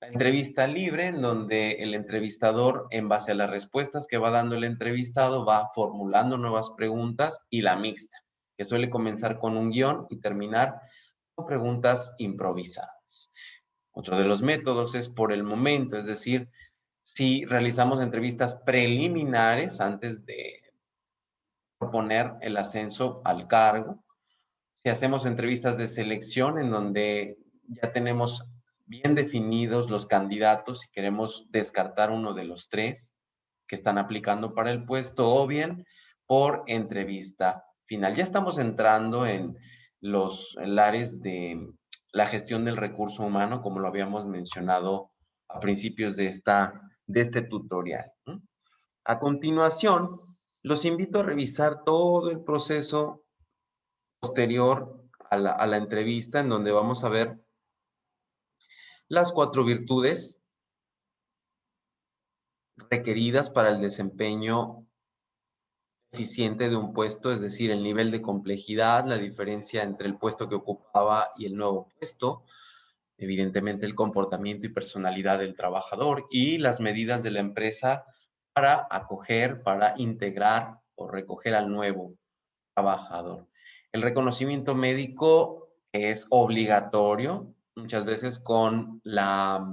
La entrevista libre, en donde el entrevistador, en base a las respuestas que va dando el entrevistado, va formulando nuevas preguntas. Y la mixta, que suele comenzar con un guión y terminar con preguntas improvisadas. Otro de los métodos es por el momento, es decir, si realizamos entrevistas preliminares antes de proponer el ascenso al cargo, si hacemos entrevistas de selección en donde ya tenemos bien definidos los candidatos y queremos descartar uno de los tres que están aplicando para el puesto, o bien por entrevista final. Ya estamos entrando en los lares de la gestión del recurso humano, como lo habíamos mencionado a principios de este tutorial. A continuación, los invito a revisar todo el proceso posterior a la entrevista, en donde vamos a ver las 4 virtudes requeridas para el desempeño eficiente de un puesto, es decir, el nivel de complejidad, la diferencia entre el puesto que ocupaba y el nuevo puesto, evidentemente el comportamiento y personalidad del trabajador y las medidas de la empresa para acoger, para integrar o recoger al nuevo trabajador. El reconocimiento médico es obligatorio, muchas veces con la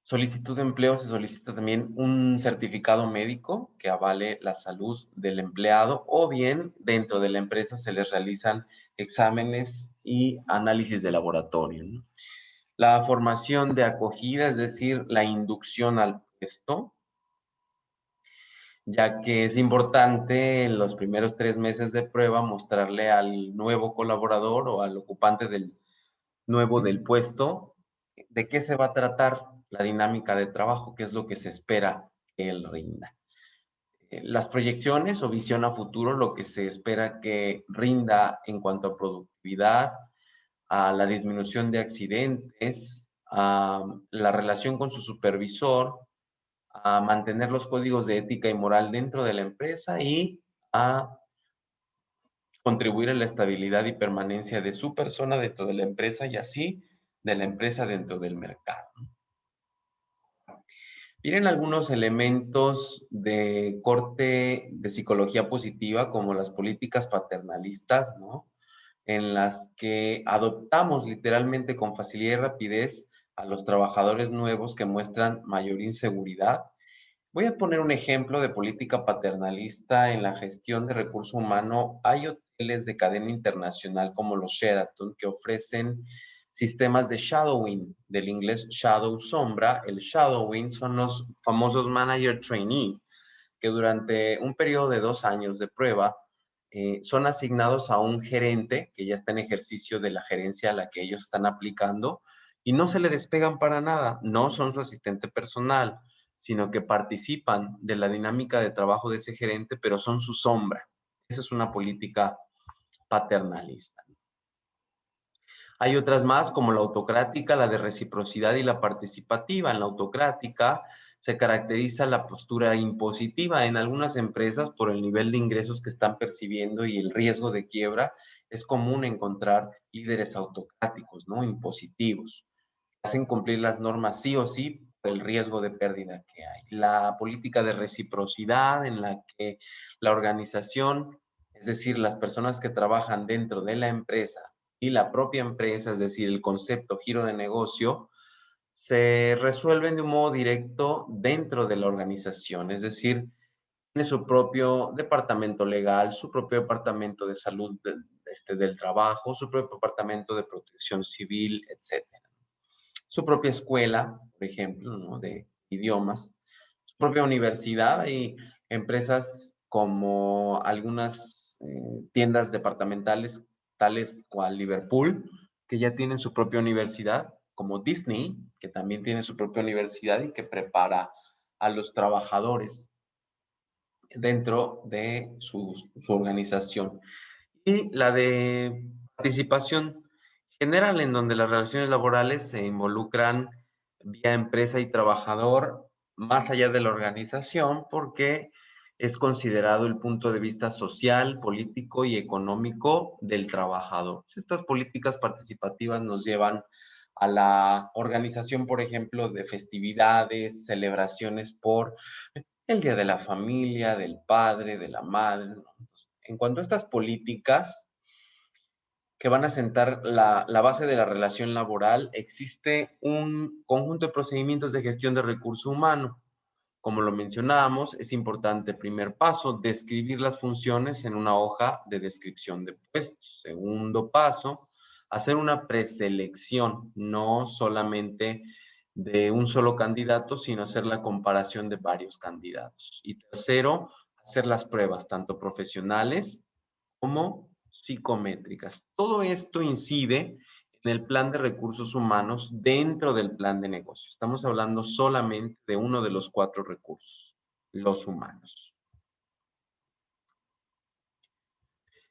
solicitud de empleo se solicita también un certificado médico que avale la salud del empleado, o bien dentro de la empresa se les realizan exámenes y análisis de laboratorio, ¿no? La formación de acogida, es decir, la inducción al puesto, ya que es importante en los primeros 3 meses de prueba mostrarle al nuevo colaborador o al ocupante del puesto de qué se va a tratar la dinámica de trabajo, qué es lo que se espera que él rinda. Las proyecciones o visión a futuro, lo que se espera que rinda en cuanto a productividad, a la disminución de accidentes, a la relación con su supervisor, a mantener los códigos de ética y moral dentro de la empresa y a contribuir a la estabilidad y permanencia de su persona dentro de la empresa, y así de la empresa dentro del mercado. Tienen algunos elementos de corte de psicología positiva, como las políticas paternalistas, ¿no? En las que adoptamos literalmente con facilidad y rapidez a los trabajadores nuevos que muestran mayor inseguridad. Voy a poner un ejemplo de política paternalista en la gestión de recurso humano. Hay hoteles de cadena internacional como los Sheraton que ofrecen sistemas de shadowing, del inglés shadow, sombra. El shadowing son los famosos manager trainee, que durante un periodo de 2 años de prueba son asignados a un gerente que ya está en ejercicio de la gerencia a la que ellos están aplicando, y no se le despegan para nada, no son su asistente personal, sino que participan de la dinámica de trabajo de ese gerente, pero son su sombra. Esa es una política paternalista. Hay otras más, como la autocrática, la de reciprocidad y la participativa. En la autocrática se caracteriza la postura impositiva. En algunas empresas, por el nivel de ingresos que están percibiendo y el riesgo de quiebra, es común encontrar líderes autocráticos, ¿no? Impositivos. Hacen cumplir las normas sí o sí por el riesgo de pérdida que hay. La política de reciprocidad en la que la organización, es decir, las personas que trabajan dentro de la empresa y la propia empresa, es decir, el concepto giro de negocio, se resuelven de un modo directo dentro de la organización, es decir, tiene su propio departamento legal, su propio departamento de salud del trabajo, su propio departamento de protección civil, etcétera. Su propia escuela, por ejemplo, ¿no? De idiomas, su propia universidad y empresas como algunas tiendas departamentales, tales cual Liverpool, que ya tienen su propia universidad, como Disney, que también tiene su propia universidad y que prepara a los trabajadores dentro de su organización. Y la de participación general, en donde las relaciones laborales se involucran vía empresa y trabajador más allá de la organización, porque es considerado el punto de vista social, político y económico del trabajador. Estas políticas participativas nos llevan a la organización, por ejemplo, de festividades, celebraciones por el Día de la Familia, del padre, de la madre, ¿no? Entonces, en cuanto a estas políticas que van a sentar la base de la relación laboral, existe un conjunto de procedimientos de gestión de recurso humano. Como lo mencionábamos, es importante, primer paso, describir las funciones en una hoja de descripción de puestos. Segundo paso, hacer una preselección, no solamente de un solo candidato, sino hacer la comparación de varios candidatos. Y tercero, hacer las pruebas, tanto profesionales como psicométricas. Todo esto incide en el plan de recursos humanos dentro del plan de negocio. Estamos hablando solamente de uno de los 4 recursos, los humanos.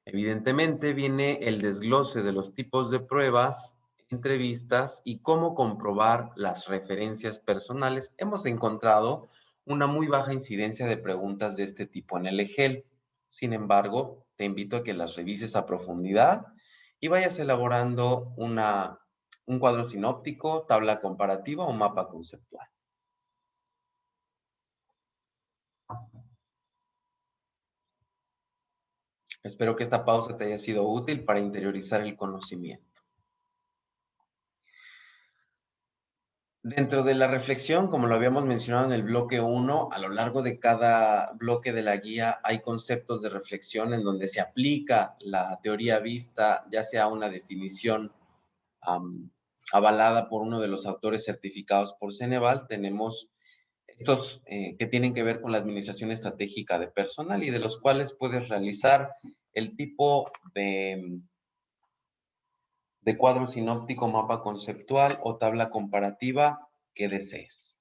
Evidentemente viene el desglose de los tipos de pruebas, entrevistas y cómo comprobar las referencias personales. Hemos encontrado una muy baja incidencia de preguntas de este tipo en el EGEL. Sin embargo, te invito a que las revises a profundidad y vayas elaborando un cuadro sinóptico, tabla comparativa o mapa conceptual. Espero que esta pausa te haya sido útil para interiorizar el conocimiento. Dentro de la reflexión, como lo habíamos mencionado en el bloque 1, a lo largo de cada bloque de la guía hay conceptos de reflexión en donde se aplica la teoría vista, ya sea una definición avalada por uno de los autores certificados por Ceneval. Tenemos estos que tienen que ver con la administración estratégica de personal y de los cuales puedes realizar el tipo de cuadro sinóptico, mapa conceptual o tabla comparativa que desees.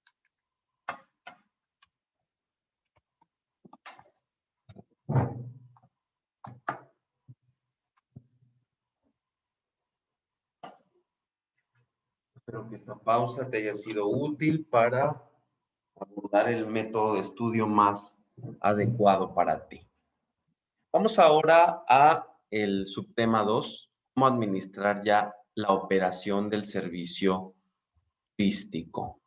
Espero que esta pausa te haya sido útil para abordar el método de estudio más adecuado para ti. Vamos ahora a el subtema 2, cómo administrar ya la operación del servicio turístico.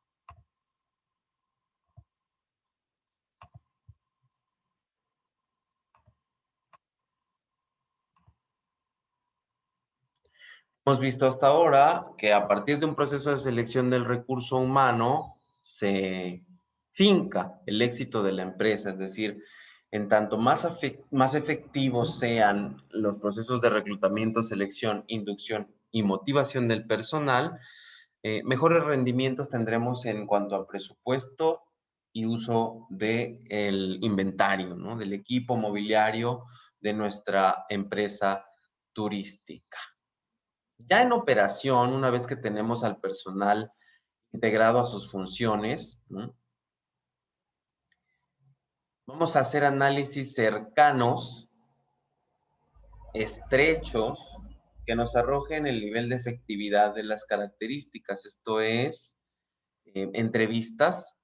Hemos visto hasta ahora que a partir de un proceso de selección del recurso humano se finca el éxito de la empresa, es decir, en tanto más efectivos sean los procesos de reclutamiento, selección, inducción y motivación del personal, mejores rendimientos tendremos en cuanto a presupuesto y uso del inventario, ¿no? Del equipo mobiliario de nuestra empresa turística. Ya en operación, una vez que tenemos al personal integrado a sus funciones, ¿no? Vamos a hacer análisis cercanos estrechos que nos arrojen el nivel de efectividad de las características. Esto es, entrevistas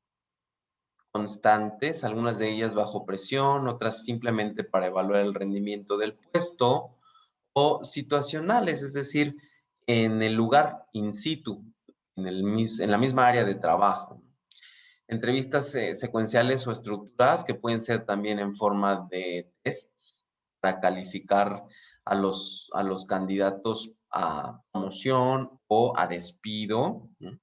constantes, algunas de ellas bajo presión, otras simplemente para evaluar el rendimiento del puesto, o situacionales, es decir, en el lugar in situ, en la misma área de trabajo. Entrevistas secuenciales o estructuradas que pueden ser también en forma de tests para calificar a los candidatos a promoción o a despido, ¿no?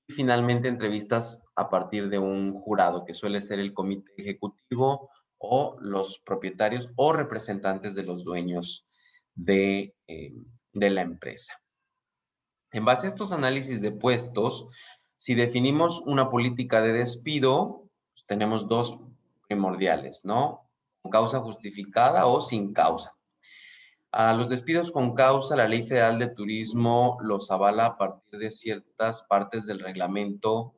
Y finalmente, entrevistas a partir de un jurado, que suele ser el comité ejecutivo o los propietarios o representantes de los dueños de la empresa. En base a estos análisis de puestos, si definimos una política de despido, tenemos dos primordiales, ¿no? Con causa justificada o sin causa. A los despidos con causa, la Ley Federal de Turismo los avala a partir de ciertas partes del reglamento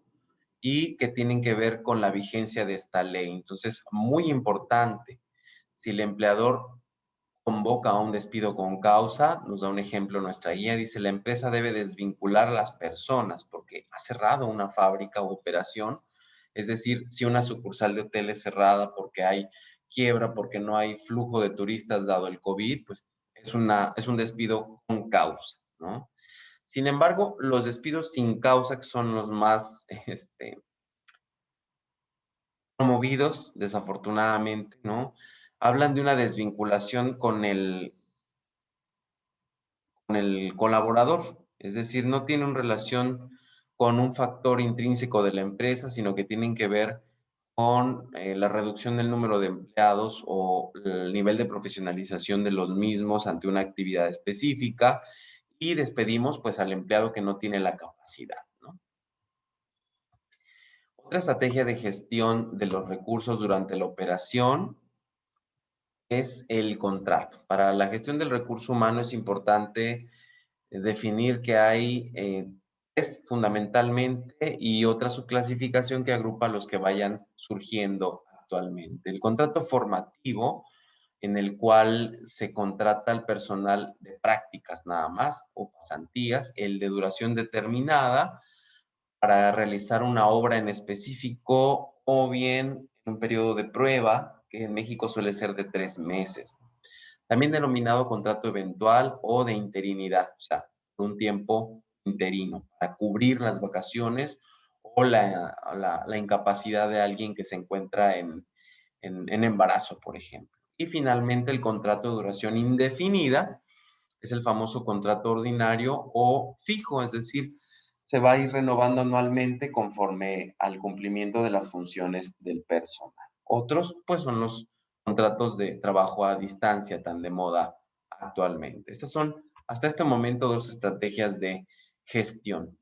y que tienen que ver con la vigencia de esta ley. Entonces, muy importante, si el empleador convoca a un despido con causa, nos da un ejemplo nuestra guía, dice, la empresa debe desvincular a las personas porque ha cerrado una fábrica o operación, es decir, si una sucursal de hotel es cerrada porque hay quiebra, porque no hay flujo de turistas dado el COVID, pues es un despido con causa, ¿no? Sin embargo, los despidos sin causa, que son los más promovidos, desafortunadamente, ¿no? Hablan de una desvinculación con el colaborador, es decir, no tienen relación con un factor intrínseco de la empresa, sino que tienen que ver con la reducción del número de empleados o el nivel de profesionalización de los mismos ante una actividad específica y despedimos pues al empleado que no tiene la capacidad, ¿no? Otra estrategia de gestión de los recursos durante la operación es el contrato. Para la gestión del recurso humano es importante definir que hay tres fundamentalmente y otra subclasificación que agrupa los que vayan surgiendo actualmente. El contrato formativo, en el cual se contrata al personal de prácticas nada más o pasantías, el de duración determinada para realizar una obra en específico o bien en un periodo de prueba, que en México suele ser de 3 meses. También denominado contrato eventual o de interinidad, o sea, un tiempo interino, para cubrir las vacaciones o la incapacidad de alguien que se encuentra en embarazo, por ejemplo. Y finalmente el contrato de duración indefinida, es el famoso contrato ordinario o fijo, es decir, se va a ir renovando anualmente conforme al cumplimiento de las funciones del personal. Otros, pues, son los contratos de trabajo a distancia, tan de moda actualmente. Estas son, hasta este momento, dos estrategias de gestión.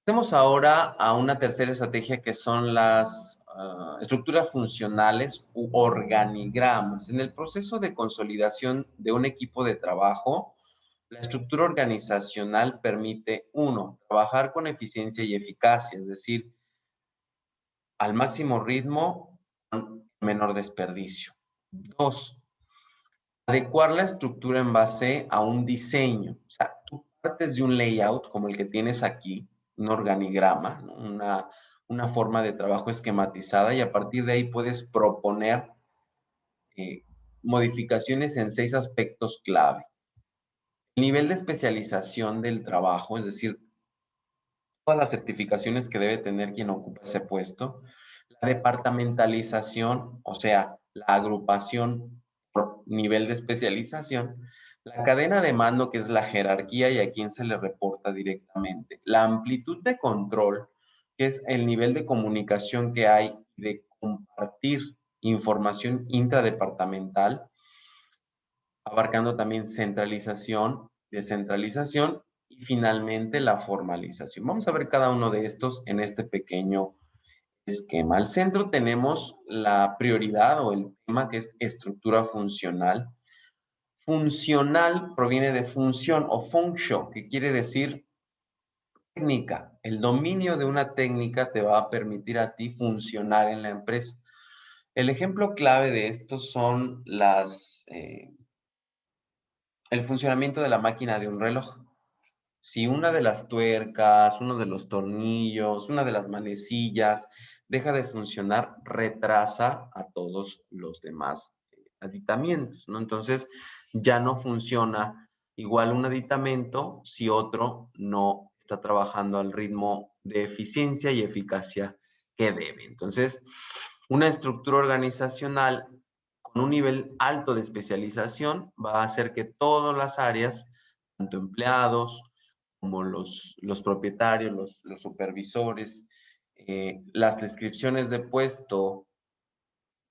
Pasemos ahora a una tercera estrategia que son las estructuras funcionales u organigramas. En el proceso de consolidación de un equipo de trabajo, la estructura organizacional permite, uno, trabajar con eficiencia y eficacia, es decir, al máximo ritmo, con menor desperdicio. Dos, adecuar la estructura en base a un diseño. O sea, tú partes de un layout como el que tienes aquí, un organigrama, ¿no? Una forma de trabajo esquematizada y a partir de ahí puedes proponer eh, modificaciones en 6 aspectos clave. El nivel de especialización del trabajo, es decir, todas las certificaciones que debe tener quien ocupa ese puesto, la departamentalización, o sea, la agrupación por nivel de especialización, la cadena de mando, que es la jerarquía y a quién se le reporta directamente, la amplitud de control, que es el nivel de comunicación que hay de compartir información intradepartamental, abarcando también centralización, descentralización y finalmente la formalización. Vamos a ver cada uno de estos en este pequeño esquema. Al centro tenemos la prioridad o el tema que es estructura funcional. Funcional proviene de función o function, que quiere decir técnica. El dominio de una técnica te va a permitir a ti funcionar en la empresa. El ejemplo clave de esto son el funcionamiento de la máquina de un reloj. Si una de las tuercas, uno de los tornillos, una de las manecillas deja de funcionar, retrasa a todos los demás aditamentos, ¿no? Entonces, ya no funciona igual un aditamento si otro no está trabajando al ritmo de eficiencia y eficacia que debe. Entonces, una estructura organizacional con un nivel alto de especialización va a hacer que todas las áreas, tanto empleados, como los propietarios, los supervisores, las descripciones de puesto,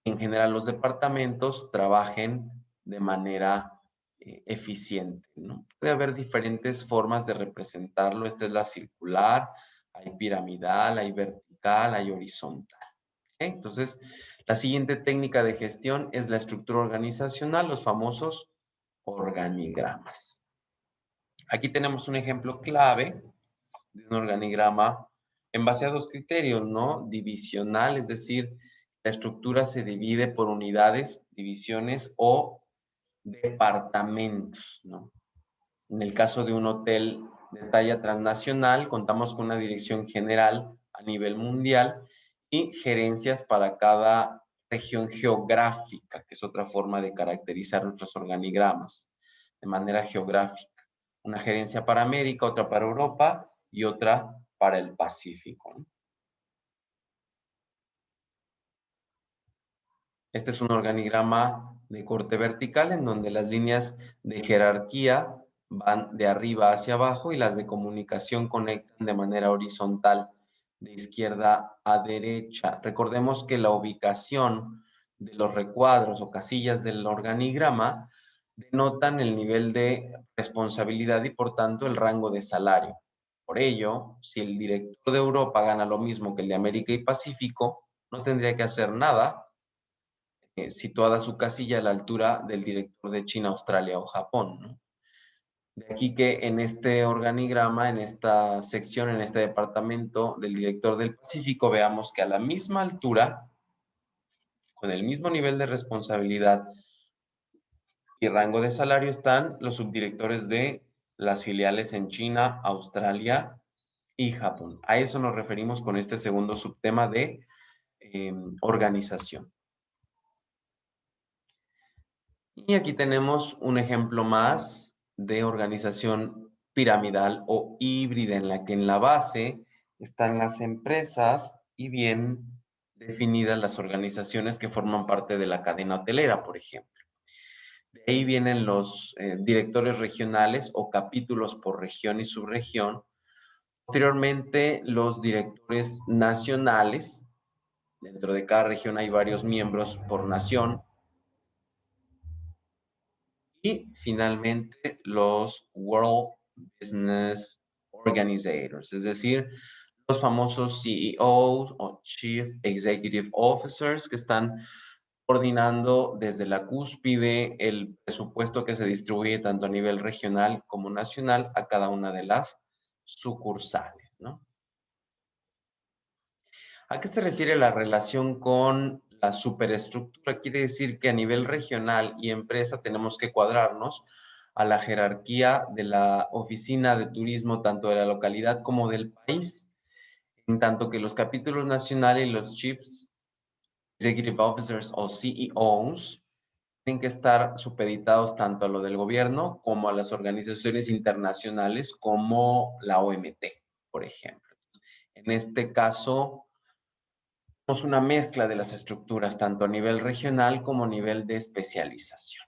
en general los departamentos trabajen de manera eficiente, ¿no? Puede haber diferentes formas de representarlo. Esta es la circular, hay piramidal, hay vertical, hay horizontal. ¿Ok? Entonces, la siguiente técnica de gestión es la estructura organizacional, los famosos organigramas. Aquí tenemos un ejemplo clave de un organigrama en base a dos criterios, ¿no? Divisional, es decir, la estructura se divide por unidades, divisiones o departamentos, ¿no? En el caso de un hotel de talla transnacional, contamos con una dirección general a nivel mundial y gerencias para cada región geográfica, que es otra forma de caracterizar nuestros organigramas de manera geográfica. Una gerencia para América, otra para Europa y otra para el Pacífico, ¿no? Este es un organigrama de corte vertical en donde las líneas de jerarquía van de arriba hacia abajo y las de comunicación conectan de manera horizontal, de izquierda a derecha. Recordemos que la ubicación de los recuadros o casillas del organigrama denotan el nivel de responsabilidad y por tanto el rango de salario. Por ello, si el director de Europa gana lo mismo que el de América y Pacífico, no tendría que hacer nada, situada su casilla a la altura del director de China, Australia o Japón, ¿no? De aquí que en este organigrama, en esta sección, en este departamento del director del Pacífico, veamos que a la misma altura, con el mismo nivel de responsabilidad y rango de salario, están los subdirectores de las filiales en China, Australia y Japón. A eso nos referimos con este segundo subtema de organización. Y aquí tenemos un ejemplo más de organización piramidal o híbrida, en la que en la base están las empresas y bien definidas las organizaciones que forman parte de la cadena hotelera, por ejemplo. De ahí vienen los directores regionales o capítulos por región y subregión. Posteriormente, los directores nacionales. Dentro de cada región hay varios miembros por nación. Y finalmente los World Business Organizators, es decir, los famosos CEOs o Chief Executive Officers que están coordinando desde la cúspide el presupuesto que se distribuye tanto a nivel regional como nacional a cada una de las sucursales, ¿no? ¿A qué se refiere la relación con la superestructura? Quiere decir que a nivel regional y empresa tenemos que cuadrarnos a la jerarquía de la oficina de turismo, tanto de la localidad como del país, en tanto que los capítulos nacionales y los Chiefs Executive Officers o CEOs tienen que estar supeditados tanto a lo del gobierno como a las organizaciones internacionales como la OMT, por ejemplo. En este caso, tenemos una mezcla de las estructuras, tanto a nivel regional como a nivel de especialización.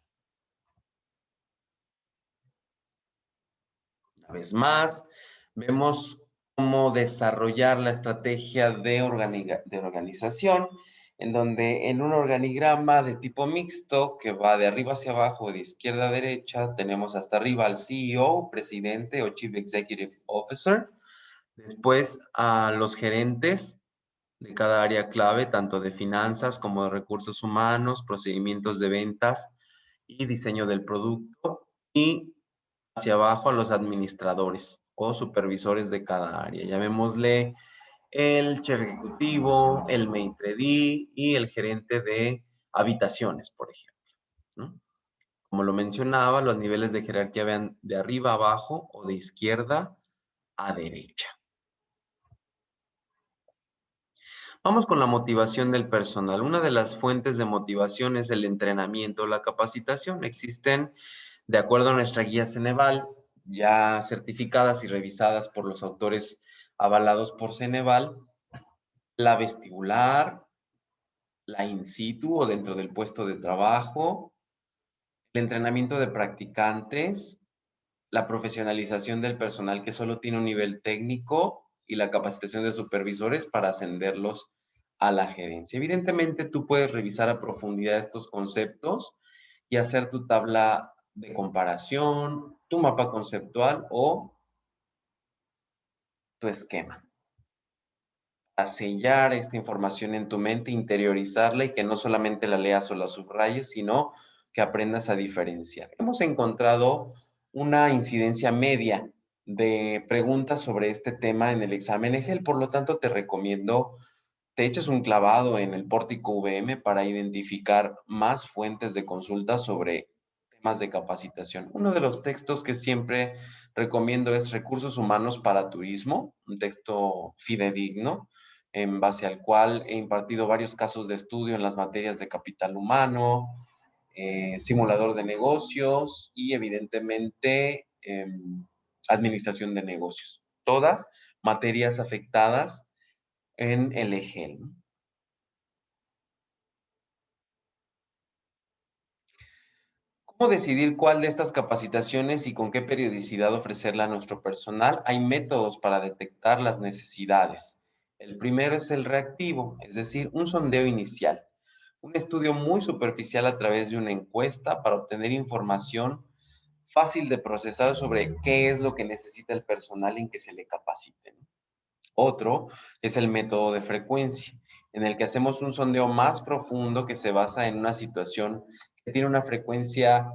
Una vez más, vemos cómo desarrollar la estrategia de organización, en donde en un organigrama de tipo mixto, que va de arriba hacia abajo, de izquierda a derecha, tenemos hasta arriba al CEO, presidente o Chief Executive Officer, después a los gerentes de cada área clave, tanto de finanzas como de recursos humanos, procedimientos de ventas y diseño del producto, y hacia abajo a los administradores o supervisores de cada área. Llamémosle el chef ejecutivo, el maitre d' y el gerente de habitaciones, por ejemplo, ¿no? Como lo mencionaba, los niveles de jerarquía vean de arriba a abajo o de izquierda a derecha. Vamos con la motivación del personal. Una de las fuentes de motivación es el entrenamiento o la capacitación. Existen, de acuerdo a nuestra guía Ceneval, ya certificadas y revisadas por los autores avalados por Ceneval, la vestibular, la in situ o dentro del puesto de trabajo, el entrenamiento de practicantes, la profesionalización del personal que solo tiene un nivel técnico y la capacitación de supervisores para ascenderlos a la gerencia. Evidentemente, tú puedes revisar a profundidad estos conceptos y hacer tu tabla de comparación, tu mapa conceptual o tu esquema. A sellar esta información en tu mente, interiorizarla y que no solamente la leas o la subrayes, sino que aprendas a diferenciar. Hemos encontrado una incidencia media de preguntas sobre este tema en el examen EGEL, por lo tanto te recomiendo te eches un clavado en el Pórtico VM para identificar más fuentes de consulta sobre temas de capacitación. Uno de los textos que siempre recomiendo es Recursos Humanos para Turismo, un texto fidedigno, en base al cual he impartido varios casos de estudio en las materias de capital humano, simulador de negocios y evidentemente administración de negocios. Todas materias afectadas en el EGEL, ¿no? ¿Cómo decidir cuál de estas capacitaciones y con qué periodicidad ofrecerla a nuestro personal? Hay métodos para detectar las necesidades. El primero es el reactivo, es decir, un sondeo inicial, un estudio muy superficial a través de una encuesta para obtener información fácil de procesar sobre qué es lo que necesita el personal en que se le capacite, ¿no? Otro es el método de frecuencia, en el que hacemos un sondeo más profundo que se basa en una situación que tiene una frecuencia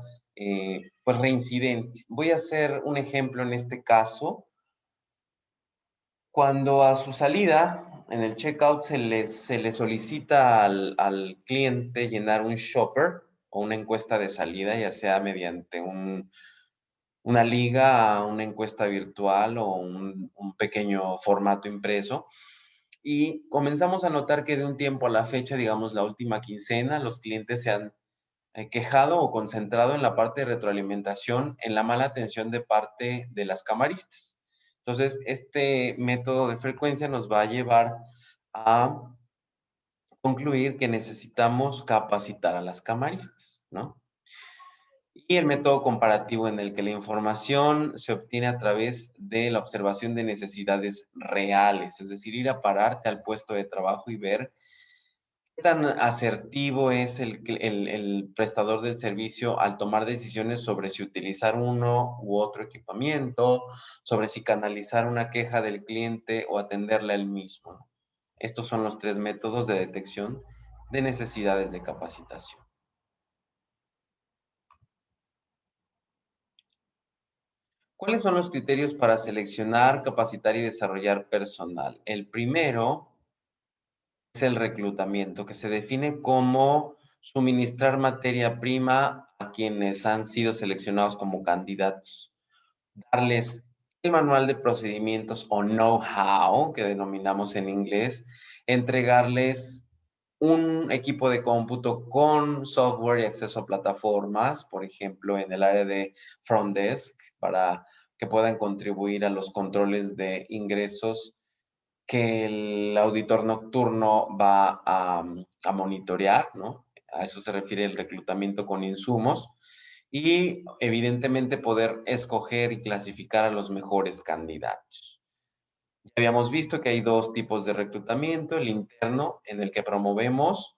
pues reincidente. Voy a hacer un ejemplo en este caso. Cuando a su salida, en el checkout, se le solicita al cliente llenar un shopper o una encuesta de salida, ya sea mediante una liga, una encuesta virtual o un pequeño formato impreso. Y comenzamos a notar que de un tiempo a la fecha, digamos la última quincena, los clientes se han quejado o concentrado en la parte de retroalimentación, en la mala atención de parte de las camaristas. Entonces, este método de frecuencia nos va a llevar a concluir que necesitamos capacitar a las camaristas, ¿no? Y el método comparativo en el que la información se obtiene a través de la observación de necesidades reales, es decir, ir a pararte al puesto de trabajo y ver qué tan asertivo es el prestador del servicio al tomar decisiones sobre si utilizar uno u otro equipamiento, sobre si canalizar una queja del cliente o atenderla él mismo. Estos son los tres métodos de detección de necesidades de capacitación. ¿Cuáles son los criterios para seleccionar, capacitar y desarrollar personal? El primero es el reclutamiento, que se define como suministrar materia prima a quienes han sido seleccionados como candidatos, darles el manual de procedimientos o know-how, que denominamos en inglés, entregarles un equipo de cómputo con software y acceso a plataformas, por ejemplo, en el área de front desk, para que puedan contribuir a los controles de ingresos que el auditor nocturno va a monitorear, ¿no? A eso se refiere el reclutamiento con insumos y evidentemente poder escoger y clasificar a los mejores candidatos. Ya habíamos visto que hay dos tipos de reclutamiento, el interno, en el que promovemos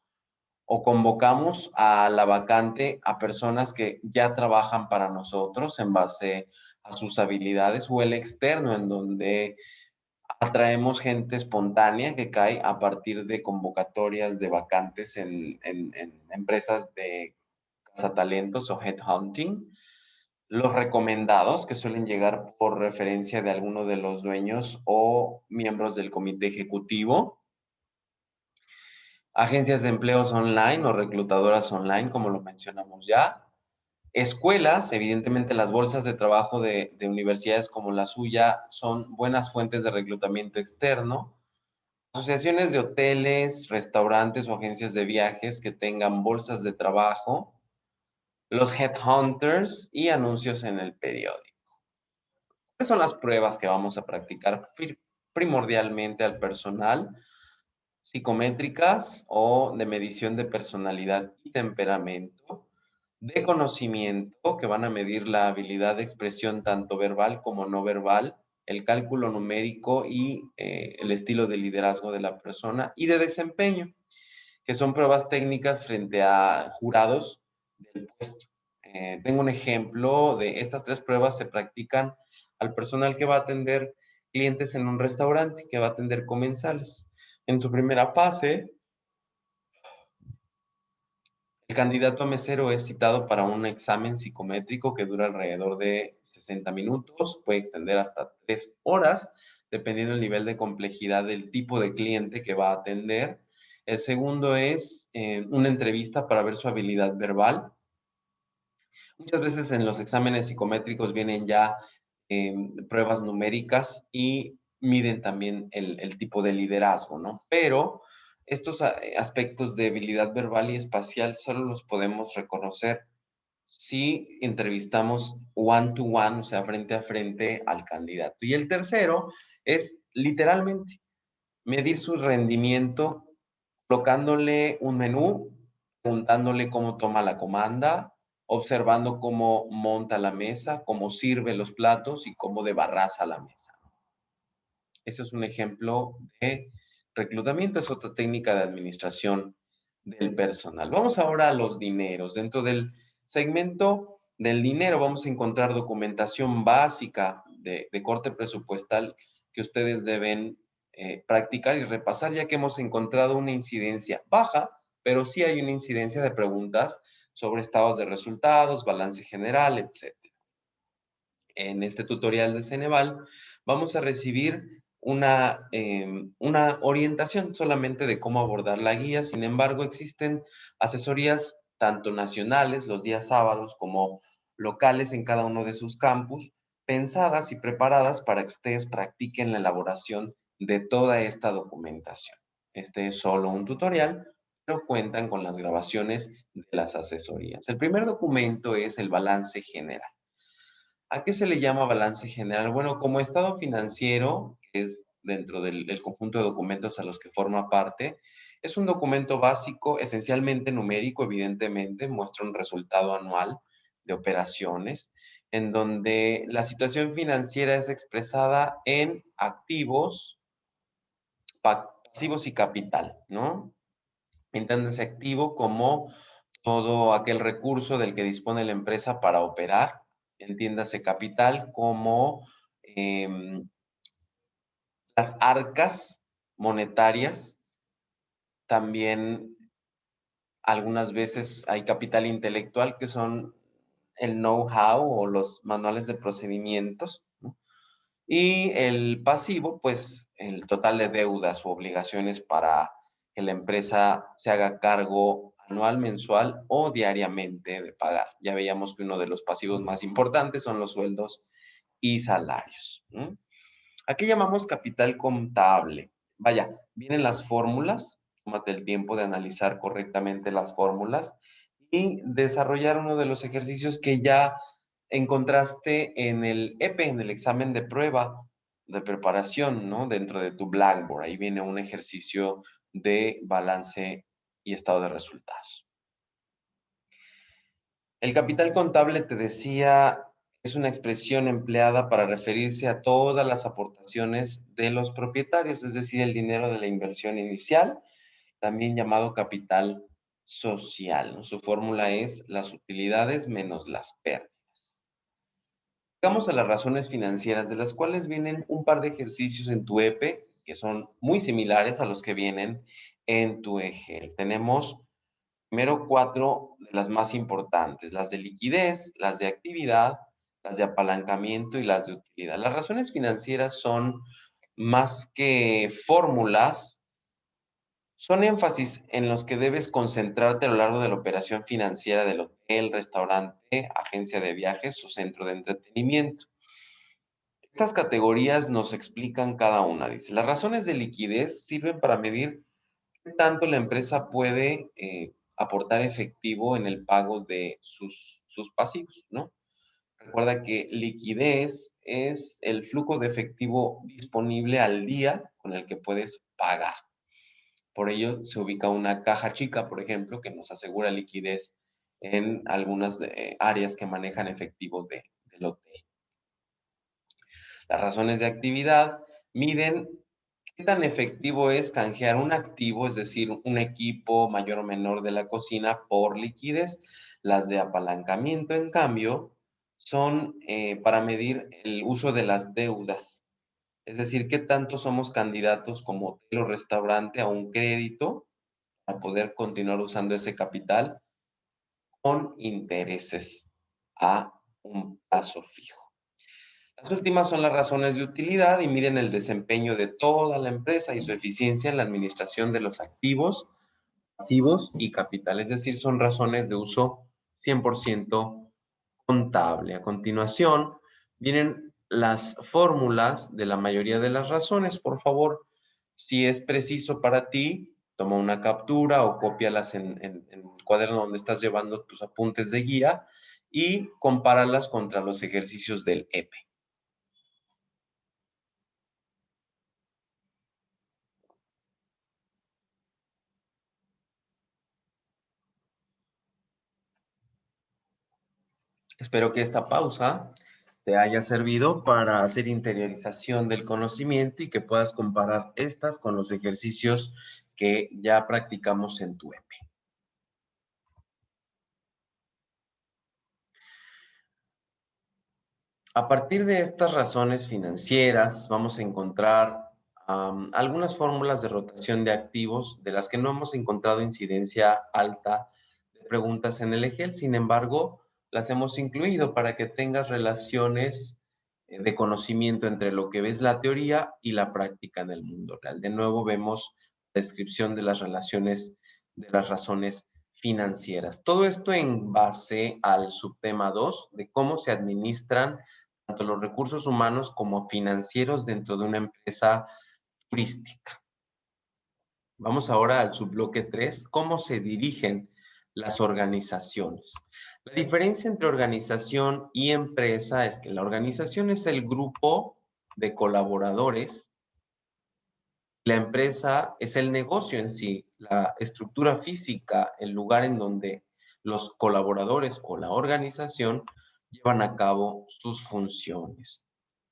o convocamos a la vacante a personas que ya trabajan para nosotros en base a sus habilidades, o el externo, en donde atraemos gente espontánea que cae a partir de convocatorias de vacantes en empresas de cazatalentos o headhunting. Los recomendados, que suelen llegar por referencia de alguno de los dueños o miembros del comité ejecutivo. Agencias de empleos online o reclutadoras online, como lo mencionamos ya. Escuelas, evidentemente las bolsas de trabajo de universidades como la suya son buenas fuentes de reclutamiento externo. Asociaciones de hoteles, restaurantes o agencias de viajes que tengan bolsas de trabajo. Los headhunters y anuncios en el periódico. ¿Qué son las pruebas que vamos a practicar primordialmente al personal? Psicométricas o de medición de personalidad y temperamento, de conocimiento, que van a medir la habilidad de expresión tanto verbal como no verbal, el cálculo numérico y el estilo de liderazgo de la persona, y de desempeño, que son pruebas técnicas frente a jurados del puesto. Tengo un ejemplo de estas tres pruebas. Se practican al personal que va a atender clientes en un restaurante, que va a atender comensales. En su primera fase, el candidato a mesero es citado para un examen psicométrico que dura alrededor de 60 minutos, puede extender hasta 3 horas, dependiendo del nivel de complejidad del tipo de cliente que va a atender. El segundo es una entrevista para ver su habilidad verbal. Muchas veces en los exámenes psicométricos vienen ya pruebas numéricas y miden también el tipo de liderazgo, ¿no? Pero estos aspectos de habilidad verbal y espacial solo los podemos reconocer si entrevistamos one to one, o sea, frente a frente al candidato. Y el tercero es literalmente medir su rendimiento colocándole un menú, preguntándole cómo toma la comanda, observando cómo monta la mesa, cómo sirve los platos y cómo debarraza la mesa. Ese es un ejemplo de reclutamiento, es otra técnica de administración del personal. Vamos ahora a los dineros. Dentro del segmento del dinero vamos a encontrar documentación básica de corte presupuestal que ustedes deben practicar y repasar, ya que hemos encontrado una incidencia baja, pero sí hay una incidencia de preguntas sobre estados de resultados, balance general, etc. En este tutorial de Ceneval vamos a recibir una orientación solamente de cómo abordar la guía. Sin embargo, existen asesorías tanto nacionales los días sábados como locales en cada uno de sus campus, pensadas y preparadas para que ustedes practiquen la elaboración de toda esta documentación. Este es solo un tutorial, pero cuentan con las grabaciones de las asesorías. El primer documento es el balance general. ¿A qué se le llama balance general? Bueno, como estado financiero, que es dentro del conjunto de documentos a los que forma parte, es un documento básico, esencialmente numérico, evidentemente, muestra un resultado anual de operaciones, en donde la situación financiera es expresada en activos, pasivos y capital, ¿no? Entiéndase activo como todo aquel recurso del que dispone la empresa para operar. Entiéndase capital como las arcas monetarias. También algunas veces hay capital intelectual, que son el know-how o los manuales de procedimientos, ¿no? Y el pasivo, pues el total de deudas o obligaciones para que la empresa se haga cargo anual, mensual o diariamente de pagar. Ya veíamos que uno de los pasivos más importantes son los sueldos y salarios, ¿no? ¿A qué llamamos capital contable? Vaya, vienen las fórmulas, tómate el tiempo de analizar correctamente las fórmulas y desarrollar uno de los ejercicios que ya encontraste en el EPE, en el examen de prueba de preparación, ¿no? Dentro de tu Blackboard. Ahí viene un ejercicio de balance y estado de resultados. El capital contable, te decía, es una expresión empleada para referirse a todas las aportaciones de los propietarios, es decir, el dinero de la inversión inicial, también llamado capital social, ¿no? Su fórmula es las utilidades menos las pérdidas. Llegamos a las razones financieras, de las cuales vienen un par de ejercicios en tu EPE, que son muy similares a los que vienen en tu EGEL. Tenemos primero 4 de las más importantes, las de liquidez, las de actividad, las de apalancamiento y las de utilidad. Las razones financieras son más que fórmulas, son énfasis en los que debes concentrarte a lo largo de la operación financiera del hotel, restaurante, agencia de viajes o centro de entretenimiento. Estas categorías nos explican cada una. Dice, las razones de liquidez sirven para medir qué tanto la empresa puede aportar efectivo en el pago de sus pasivos, ¿no? Recuerda que liquidez es el flujo de efectivo disponible al día con el que puedes pagar. Por ello, se ubica una caja chica, por ejemplo, que nos asegura liquidez en algunas áreas que manejan efectivo del hotel. Las razones de actividad miden qué tan efectivo es canjear un activo, es decir, un equipo mayor o menor de la cocina por liquidez. Las de apalancamiento, en cambio, son para medir el uso de las deudas, es decir, qué tanto somos candidatos como hotel o restaurante a un crédito para poder continuar usando ese capital con intereses a un plazo fijo. Las últimas son las razones de utilidad y miden el desempeño de toda la empresa y su eficiencia en la administración de los activos, pasivos y capital. Es decir, son razones de uso 100% contable. A continuación, vienen las fórmulas de la mayoría de las razones. Por favor, si es preciso para ti, toma una captura o cópialas en el cuaderno donde estás llevando tus apuntes de guía y compáralas contra los ejercicios del EPE. Espero que esta pausa te haya servido para hacer interiorización del conocimiento y que puedas comparar estas con los ejercicios que ya practicamos en tu EP. A partir de estas razones financieras, vamos a encontrar algunas fórmulas de rotación de activos de las que no hemos encontrado incidencia alta de preguntas en el EGEL. Sin embargo, las hemos incluido para que tengas relaciones de conocimiento entre lo que ves la teoría y la práctica en el mundo real. De nuevo, vemos descripción de las relaciones de las razones financieras. Todo esto en base al subtema 2 de cómo se administran tanto los recursos humanos como financieros dentro de una empresa turística. Vamos ahora al subbloque 3, cómo se dirigen las organizaciones. La diferencia entre organización y empresa es que la organización es el grupo de colaboradores, la empresa es el negocio en sí, la estructura física, el lugar en donde los colaboradores o la organización llevan a cabo sus funciones.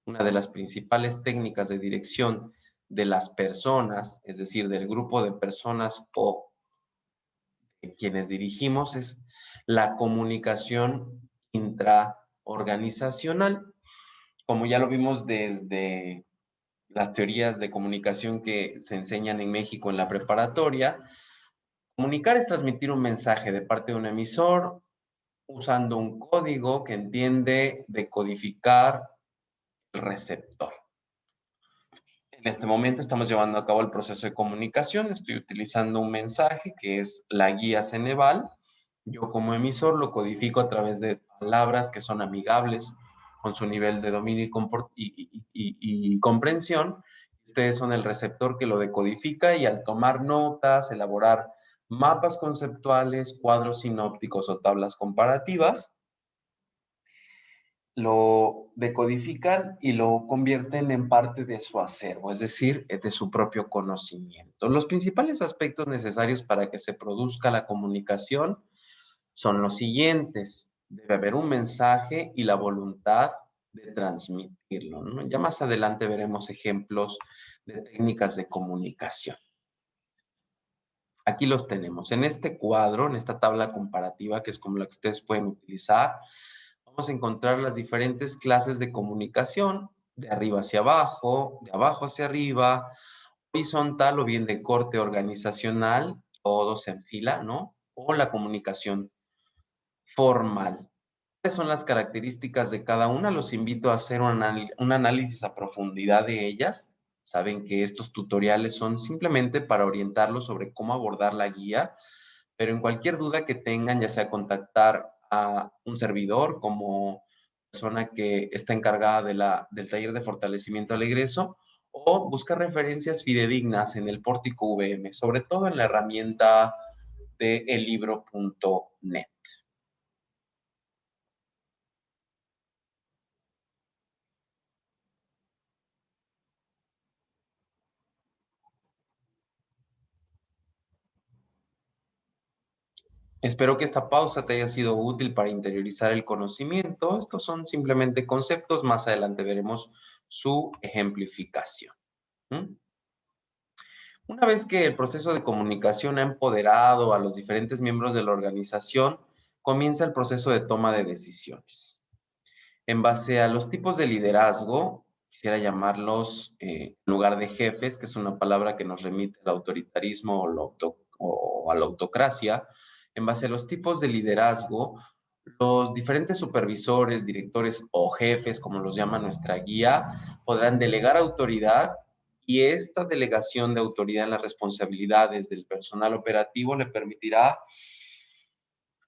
Una de las principales técnicas de dirección de las personas, es decir, del grupo de personas o de quienes dirigimos, es la comunicación intraorganizacional. Como ya lo vimos desde las teorías de comunicación que se enseñan en México en la preparatoria, comunicar es transmitir un mensaje de parte de un emisor usando un código que entiende decodificar el receptor. En este momento estamos llevando a cabo el proceso de comunicación. Estoy utilizando un mensaje que es la guía Ceneval. Yo como emisor lo codifico a través de palabras que son amigables con su nivel de dominio y comprensión. Ustedes son el receptor que lo decodifica y al tomar notas, elaborar mapas conceptuales, cuadros sinópticos o tablas comparativas, lo decodifican y lo convierten en parte de su acervo, es decir, de su propio conocimiento. Los principales aspectos necesarios para que se produzca la comunicación son los siguientes. Debe haber un mensaje y la voluntad de transmitirlo, ¿no? Ya más adelante veremos ejemplos de técnicas de comunicación. Aquí los tenemos. En este cuadro, en esta tabla comparativa, que es como la que ustedes pueden utilizar, vamos a encontrar las diferentes clases de comunicación, de arriba hacia abajo, de abajo hacia arriba, horizontal o bien de corte organizacional, todos en fila, ¿no? O la comunicación formal. ¿Cuáles son las características de cada una? Los invito a hacer un análisis a profundidad de ellas. Saben que estos tutoriales son simplemente para orientarlos sobre cómo abordar la guía, pero en cualquier duda que tengan, ya sea contactar a un servidor como persona que está encargada del taller de fortalecimiento al egreso, o buscar referencias fidedignas en el Pórtico VM, sobre todo en la herramienta de ellibro.net. Espero que esta pausa te haya sido útil para interiorizar el conocimiento. Estos son simplemente conceptos, más adelante veremos su ejemplificación. ¿Mm? Una vez que el proceso de comunicación ha empoderado a los diferentes miembros de la organización, comienza el proceso de toma de decisiones. En base a los tipos de liderazgo, quisiera llamarlos, en lugar de jefes, que es una palabra que nos remite al autoritarismo o a la autocracia, en base a los tipos de liderazgo, los diferentes supervisores, directores o jefes, como los llama nuestra guía, podrán delegar autoridad y esta delegación de autoridad en las responsabilidades del personal operativo le permitirá,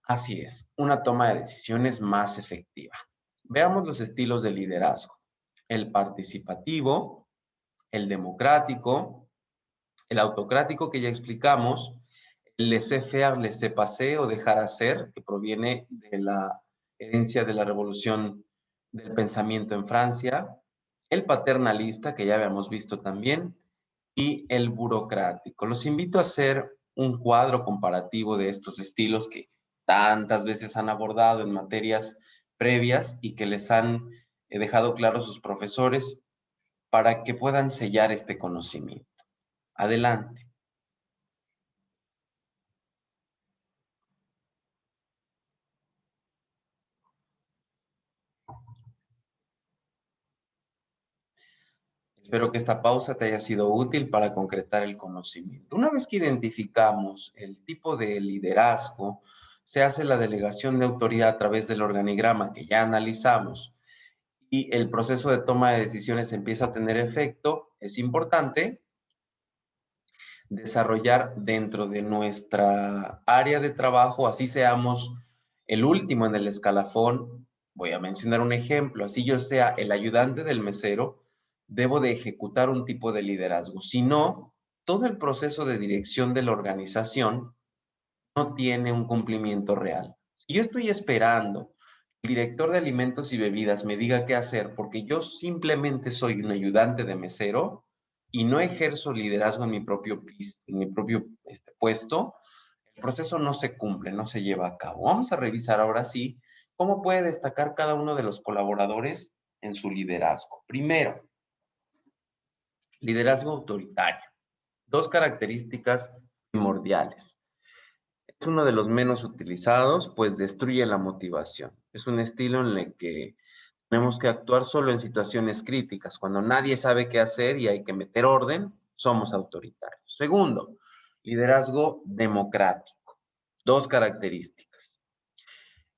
así es, una toma de decisiones más efectiva. Veamos los estilos de liderazgo. El participativo, el democrático, el autocrático que ya explicamos, el laissez-faire, laissez-passer o dejar hacer, que proviene de la herencia de la revolución del pensamiento en Francia, el paternalista, que ya habíamos visto también, y el burocrático. Los invito a hacer un cuadro comparativo de estos estilos que tantas veces han abordado en materias previas y que les han dejado claros sus profesores para que puedan sellar este conocimiento. Adelante. Espero que esta pausa te haya sido útil para concretar el conocimiento. Una vez que identificamos el tipo de liderazgo, se hace la delegación de autoridad a través del organigrama que ya analizamos y el proceso de toma de decisiones empieza a tener efecto. Es importante desarrollar dentro de nuestra área de trabajo, así seamos el último en el escalafón. Voy a mencionar un ejemplo, así yo sea el ayudante del mesero, debo de ejecutar un tipo de liderazgo. Si no, todo el proceso de dirección de la organización no tiene un cumplimiento real. Si yo estoy esperando que el director de alimentos y bebidas me diga qué hacer porque yo simplemente soy un ayudante de mesero y no ejerzo liderazgo en mi propio puesto, el proceso no se cumple, no se lleva a cabo. Vamos a revisar ahora sí cómo puede destacar cada uno de los colaboradores en su liderazgo. Primero, liderazgo autoritario. Dos características primordiales. Es uno de los menos utilizados, pues destruye la motivación. Es un estilo en el que tenemos que actuar solo en situaciones críticas. Cuando nadie sabe qué hacer y hay que meter orden, somos autoritarios. Segundo, liderazgo democrático. Dos características.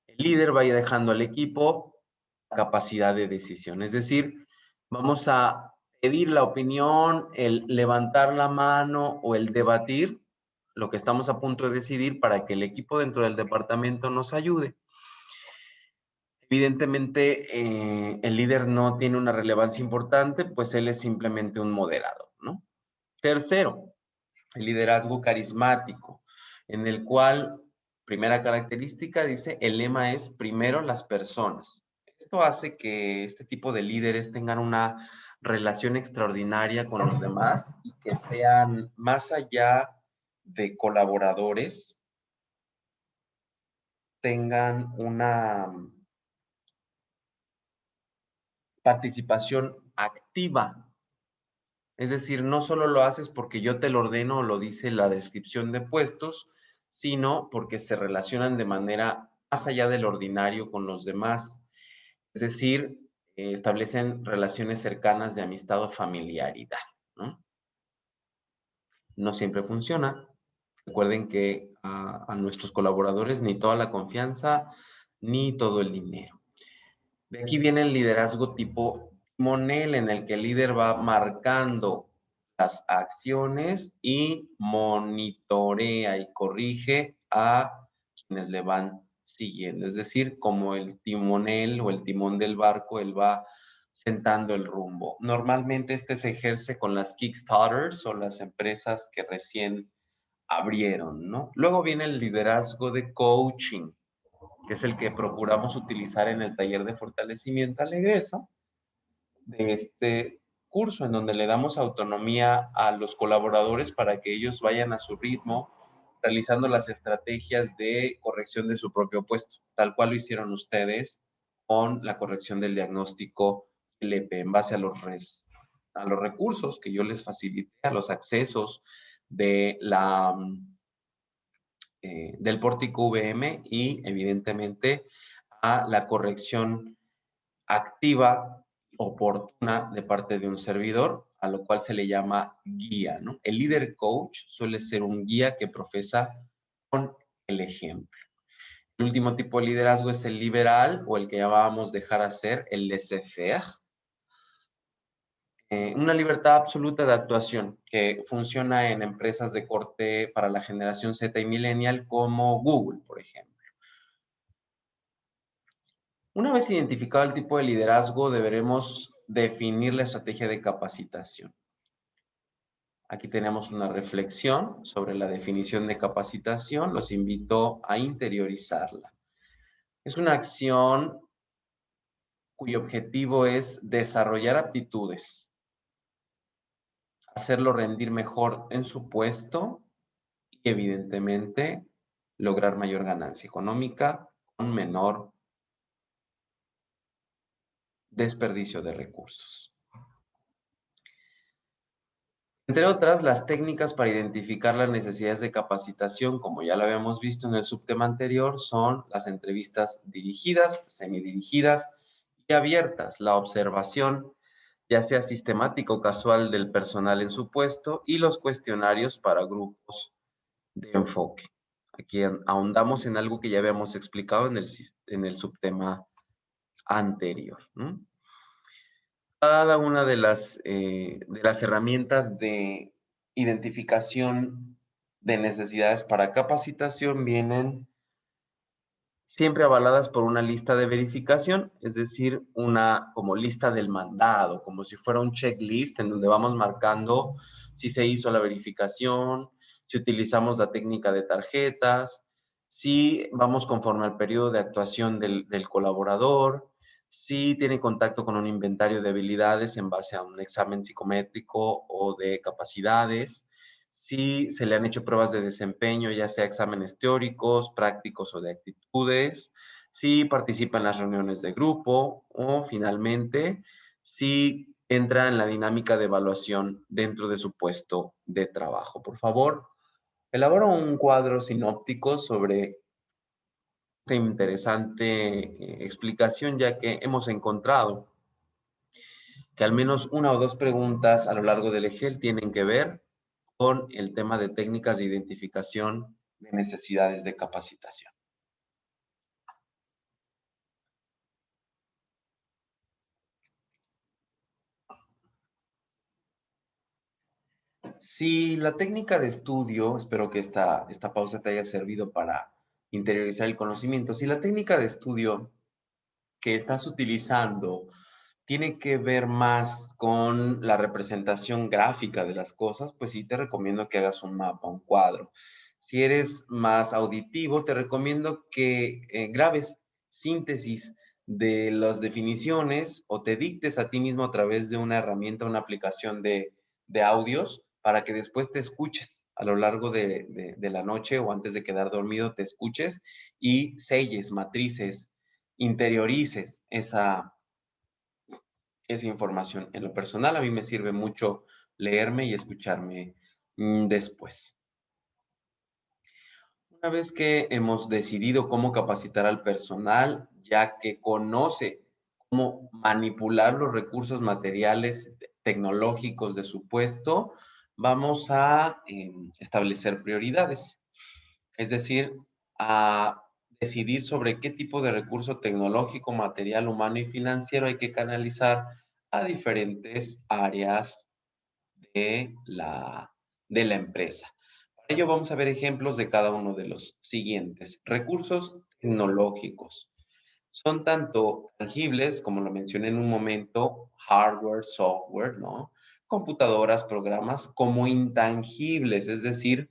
El líder vaya dejando al equipo capacidad de decisión. Es decir, vamos a pedir la opinión, el levantar la mano o el debatir lo que estamos a punto de decidir para que el equipo dentro del departamento nos ayude. Evidentemente, el líder no tiene una relevancia importante, pues él es simplemente un moderador, ¿no? Tercero, el liderazgo carismático, en el cual, primera característica, dice, el lema es primero las personas. Esto hace que este tipo de líderes tengan una relación extraordinaria con los demás y que sean más allá de colaboradores, tengan una participación activa. Es decir, no solo lo haces porque yo te lo ordeno o lo dice la descripción de puestos, sino porque se relacionan de manera más allá del ordinario con los demás. Es decir, establecen relaciones cercanas de amistad o familiaridad, ¿no? No siempre funciona. Recuerden que a nuestros colaboradores ni toda la confianza ni todo el dinero. De aquí viene el liderazgo tipo timonel, en el que el líder va marcando las acciones y monitorea y corrige a quienes le van siguiendo. Es decir, como el timonel o el timón del barco, él va sentando el rumbo. Normalmente este se ejerce con las Kickstarters o las empresas que recién abrieron, ¿no? Luego viene el liderazgo de coaching, que es el que procuramos utilizar en el taller de fortalecimiento al egreso de este curso, en donde le damos autonomía a los colaboradores para que ellos vayan a su ritmo, realizando las estrategias de corrección de su propio puesto, tal cual lo hicieron ustedes con la corrección del diagnóstico LP, en base a a los recursos que yo les facilité, a los accesos de del pórtico VM y evidentemente a la corrección activa, oportuna de parte de un servidor, a lo cual se le llama guía, ¿no? El líder coach suele ser un guía que profesa con el ejemplo. El último tipo de liderazgo es el liberal, o el que llamábamos dejar hacer, el laissez-faire. Una libertad absoluta de actuación que funciona en empresas de corte para la generación Z y millennial como Google, por ejemplo. Una vez identificado el tipo de liderazgo, deberemos definir la estrategia de capacitación. Aquí tenemos una reflexión sobre la definición de capacitación. Los invito a interiorizarla. Es una acción cuyo objetivo es desarrollar aptitudes, hacerlo rendir mejor en su puesto y, evidentemente, lograr mayor ganancia económica con menor desperdicio de recursos. Entre otras, las técnicas para identificar las necesidades de capacitación, como ya lo habíamos visto en el subtema anterior, son las entrevistas dirigidas, semidirigidas y abiertas, la observación, ya sea sistemática o casual, del personal en su puesto, y los cuestionarios para grupos de enfoque. Aquí ahondamos en algo que ya habíamos explicado en el subtema anterior, ¿no? Cada una de las herramientas de identificación de necesidades para capacitación vienen siempre avaladas por una lista de verificación, es decir, una como lista del mandado, como si fuera un checklist en donde vamos marcando si se hizo la verificación, si utilizamos la técnica de tarjetas, si vamos conforme al periodo de actuación del colaborador, si tiene contacto con un inventario de habilidades en base a un examen psicométrico o de capacidades, si se le han hecho pruebas de desempeño, ya sea exámenes teóricos, prácticos o de actitudes, si participa en las reuniones de grupo o, finalmente, si entra en la dinámica de evaluación dentro de su puesto de trabajo. Por favor, elabora un cuadro sinóptico sobre esta interesante explicación, ya que hemos encontrado que al menos una o dos preguntas a lo largo del EGEL tienen que ver con el tema de técnicas de identificación de necesidades de capacitación. Si la técnica de estudio, espero que esta pausa te haya servido para interiorizar el conocimiento, si la técnica de estudio que estás utilizando tiene que ver más con la representación gráfica de las cosas, pues sí te recomiendo que hagas un mapa, un cuadro. Si eres más auditivo, te recomiendo que grabes síntesis de las definiciones o te dictes a ti mismo a través de una herramienta, una aplicación de audios, para que después te escuches a lo largo de la noche o antes de quedar dormido, te escuches y selles, matrices, interiorices esa información. En lo personal, a mí me sirve mucho leerme y escucharme después. Una vez que hemos decidido cómo capacitar al personal, ya que conoce cómo manipular los recursos materiales tecnológicos de su puesto, vamos a establecer prioridades. Es decir, a decidir sobre qué tipo de recurso tecnológico, material, humano y financiero hay que canalizar a diferentes áreas de la empresa. Para ello vamos a ver ejemplos de cada uno de los siguientes. Recursos tecnológicos. Son tanto tangibles, como lo mencioné en un momento, hardware, software, ¿no? Computadoras, programas, como intangibles, es decir,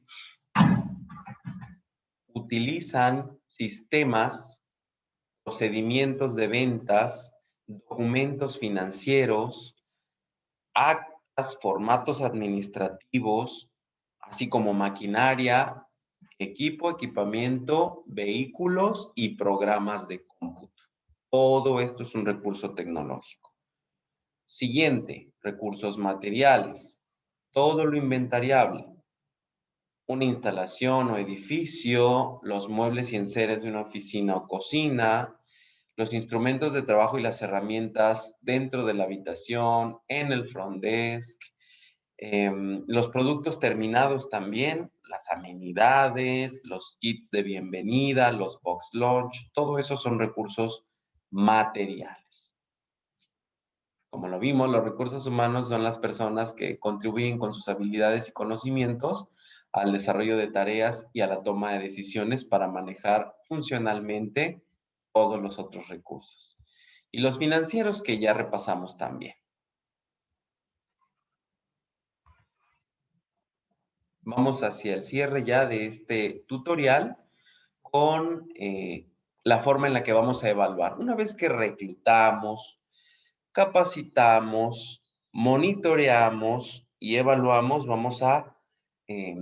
utilizan sistemas, procedimientos de ventas, documentos financieros, actas, formatos administrativos, así como maquinaria, equipo, equipamiento, vehículos y programas de cómputo. Todo esto es un recurso tecnológico. Siguiente, recursos materiales. Todo lo inventariable. Una instalación o edificio, los muebles y enseres de una oficina o cocina, los instrumentos de trabajo y las herramientas dentro de la habitación, en el front desk, los productos terminados también, las amenidades, los kits de bienvenida, los box lunch, todo eso son recursos materiales. Como lo vimos, los recursos humanos son las personas que contribuyen con sus habilidades y conocimientos al desarrollo de tareas y a la toma de decisiones para manejar funcionalmente todos los otros recursos. Y los financieros que ya repasamos también. Vamos hacia el cierre ya de este tutorial con la forma en la que vamos a evaluar. Una vez que reclutamos, capacitamos, monitoreamos y evaluamos, vamos a eh,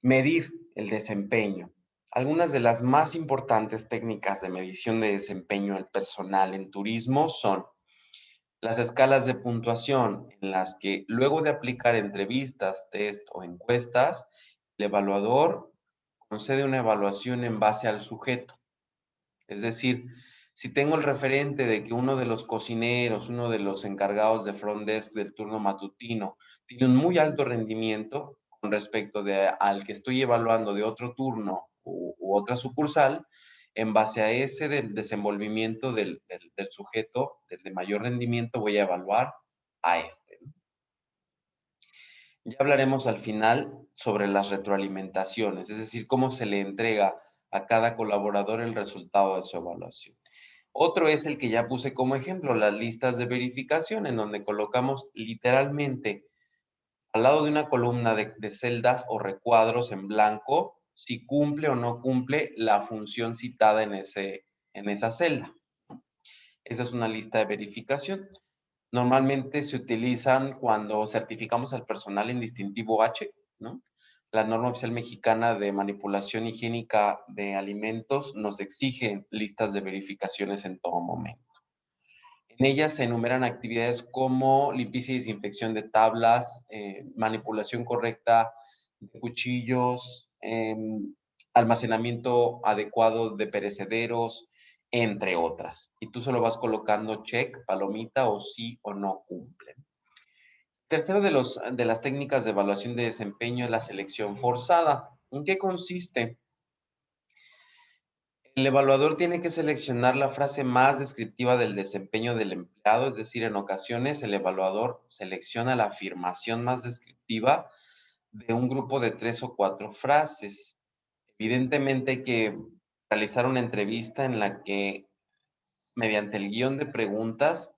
medir el desempeño. Algunas de las más importantes técnicas de medición de desempeño del personal en turismo son las escalas de puntuación, en las que luego de aplicar entrevistas, test o encuestas, el evaluador concede una evaluación en base al sujeto. Es decir, si tengo el referente de que uno de los cocineros, uno de los encargados de front desk del turno matutino, tiene un muy alto rendimiento con respecto al que estoy evaluando de otro turno u otra sucursal, en base a ese desenvolvimiento del sujeto, del de mayor rendimiento, voy a evaluar a este, ¿no? Ya hablaremos al final sobre las retroalimentaciones, es decir, cómo se le entrega a cada colaborador el resultado de su evaluación. Otro es el que ya puse como ejemplo, las listas de verificación, en donde colocamos literalmente al lado de una columna de celdas o recuadros en blanco si cumple o no cumple la función citada en esa celda. Esa es una lista de verificación. Normalmente se utilizan cuando certificamos al personal en distintivo H, ¿no? La norma oficial mexicana de manipulación higiénica de alimentos nos exige listas de verificaciones en todo momento. En ellas se enumeran actividades como limpieza y desinfección de tablas, manipulación correcta de cuchillos, almacenamiento adecuado de perecederos, entre otras. Y tú solo vas colocando check, palomita o sí o no cumplen. Tercero de las técnicas de evaluación de desempeño es la selección forzada. ¿En qué consiste? El evaluador tiene que seleccionar la frase más descriptiva del desempeño del empleado, es decir, en ocasiones el evaluador selecciona la afirmación más descriptiva de un grupo de 3 o 4 frases. Evidentemente hay que realizar una entrevista en la que, mediante el guión de preguntas,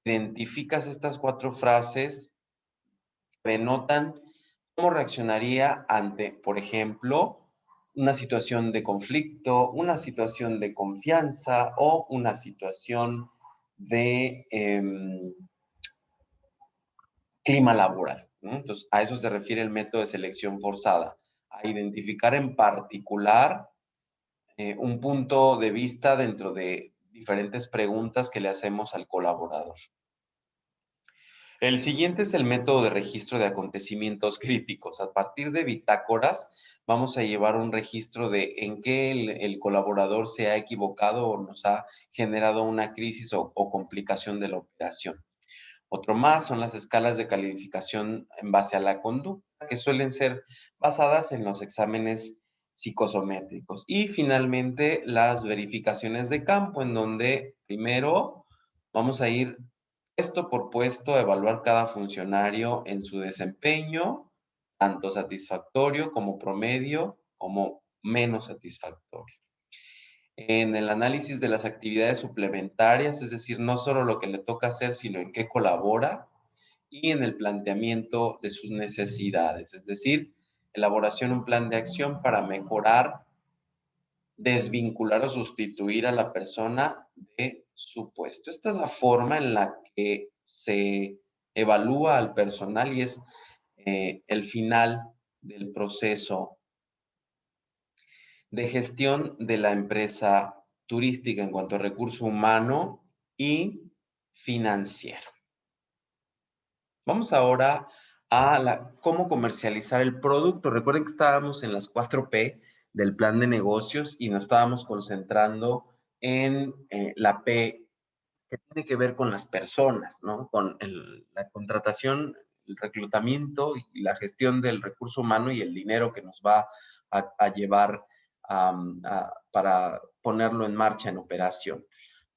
identificas estas 4 frases que denotan cómo reaccionaría ante, por ejemplo, una situación de conflicto, una situación de confianza o una situación de clima laboral, ¿no? Entonces, a eso se refiere el método de selección forzada, a identificar en particular un punto de vista dentro de diferentes preguntas que le hacemos al colaborador. El siguiente es el método de registro de acontecimientos críticos. A partir de bitácoras, vamos a llevar un registro de en qué el colaborador se ha equivocado o nos ha generado una crisis o complicación de la operación. Otro más son las escalas de calificación en base a la conducta, que suelen ser basadas en los exámenes psicosométricos. Y finalmente las verificaciones de campo, en donde primero vamos a ir puesto por puesto a evaluar cada funcionario en su desempeño, tanto satisfactorio como promedio, como menos satisfactorio. En el análisis de las actividades suplementarias, es decir, no solo lo que le toca hacer, sino en qué colabora, y en el planteamiento de sus necesidades, es decir, elaboración de un plan de acción para mejorar, desvincular o sustituir a la persona de su puesto. Esta es la forma en la que se evalúa al personal y es el final del proceso de gestión de la empresa turística en cuanto a recurso humano y financiero. Vamos ahora a cómo comercializar el producto. Recuerden que estábamos en las 4P del plan de negocios y nos estábamos concentrando en la P que tiene que ver con las personas, ¿no? Con la contratación, el reclutamiento y la gestión del recurso humano y el dinero que nos va a llevar para ponerlo en marcha, en operación.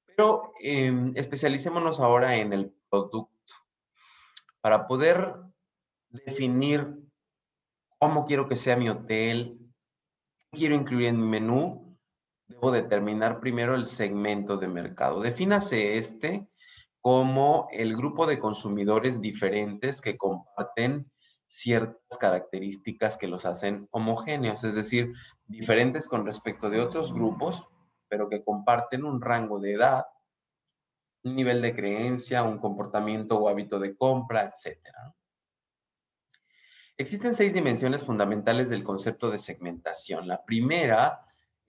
Pero especialicémonos ahora en el producto. Para poder definir cómo quiero que sea mi hotel, qué quiero incluir en mi menú, debo determinar primero el segmento de mercado. Defínase este como el grupo de consumidores diferentes que comparten ciertas características que los hacen homogéneos, es decir, diferentes con respecto de otros grupos, pero que comparten un rango de edad, un nivel de creencia, un comportamiento o hábito de compra, etcétera. Existen 6 dimensiones fundamentales del concepto de segmentación. La primera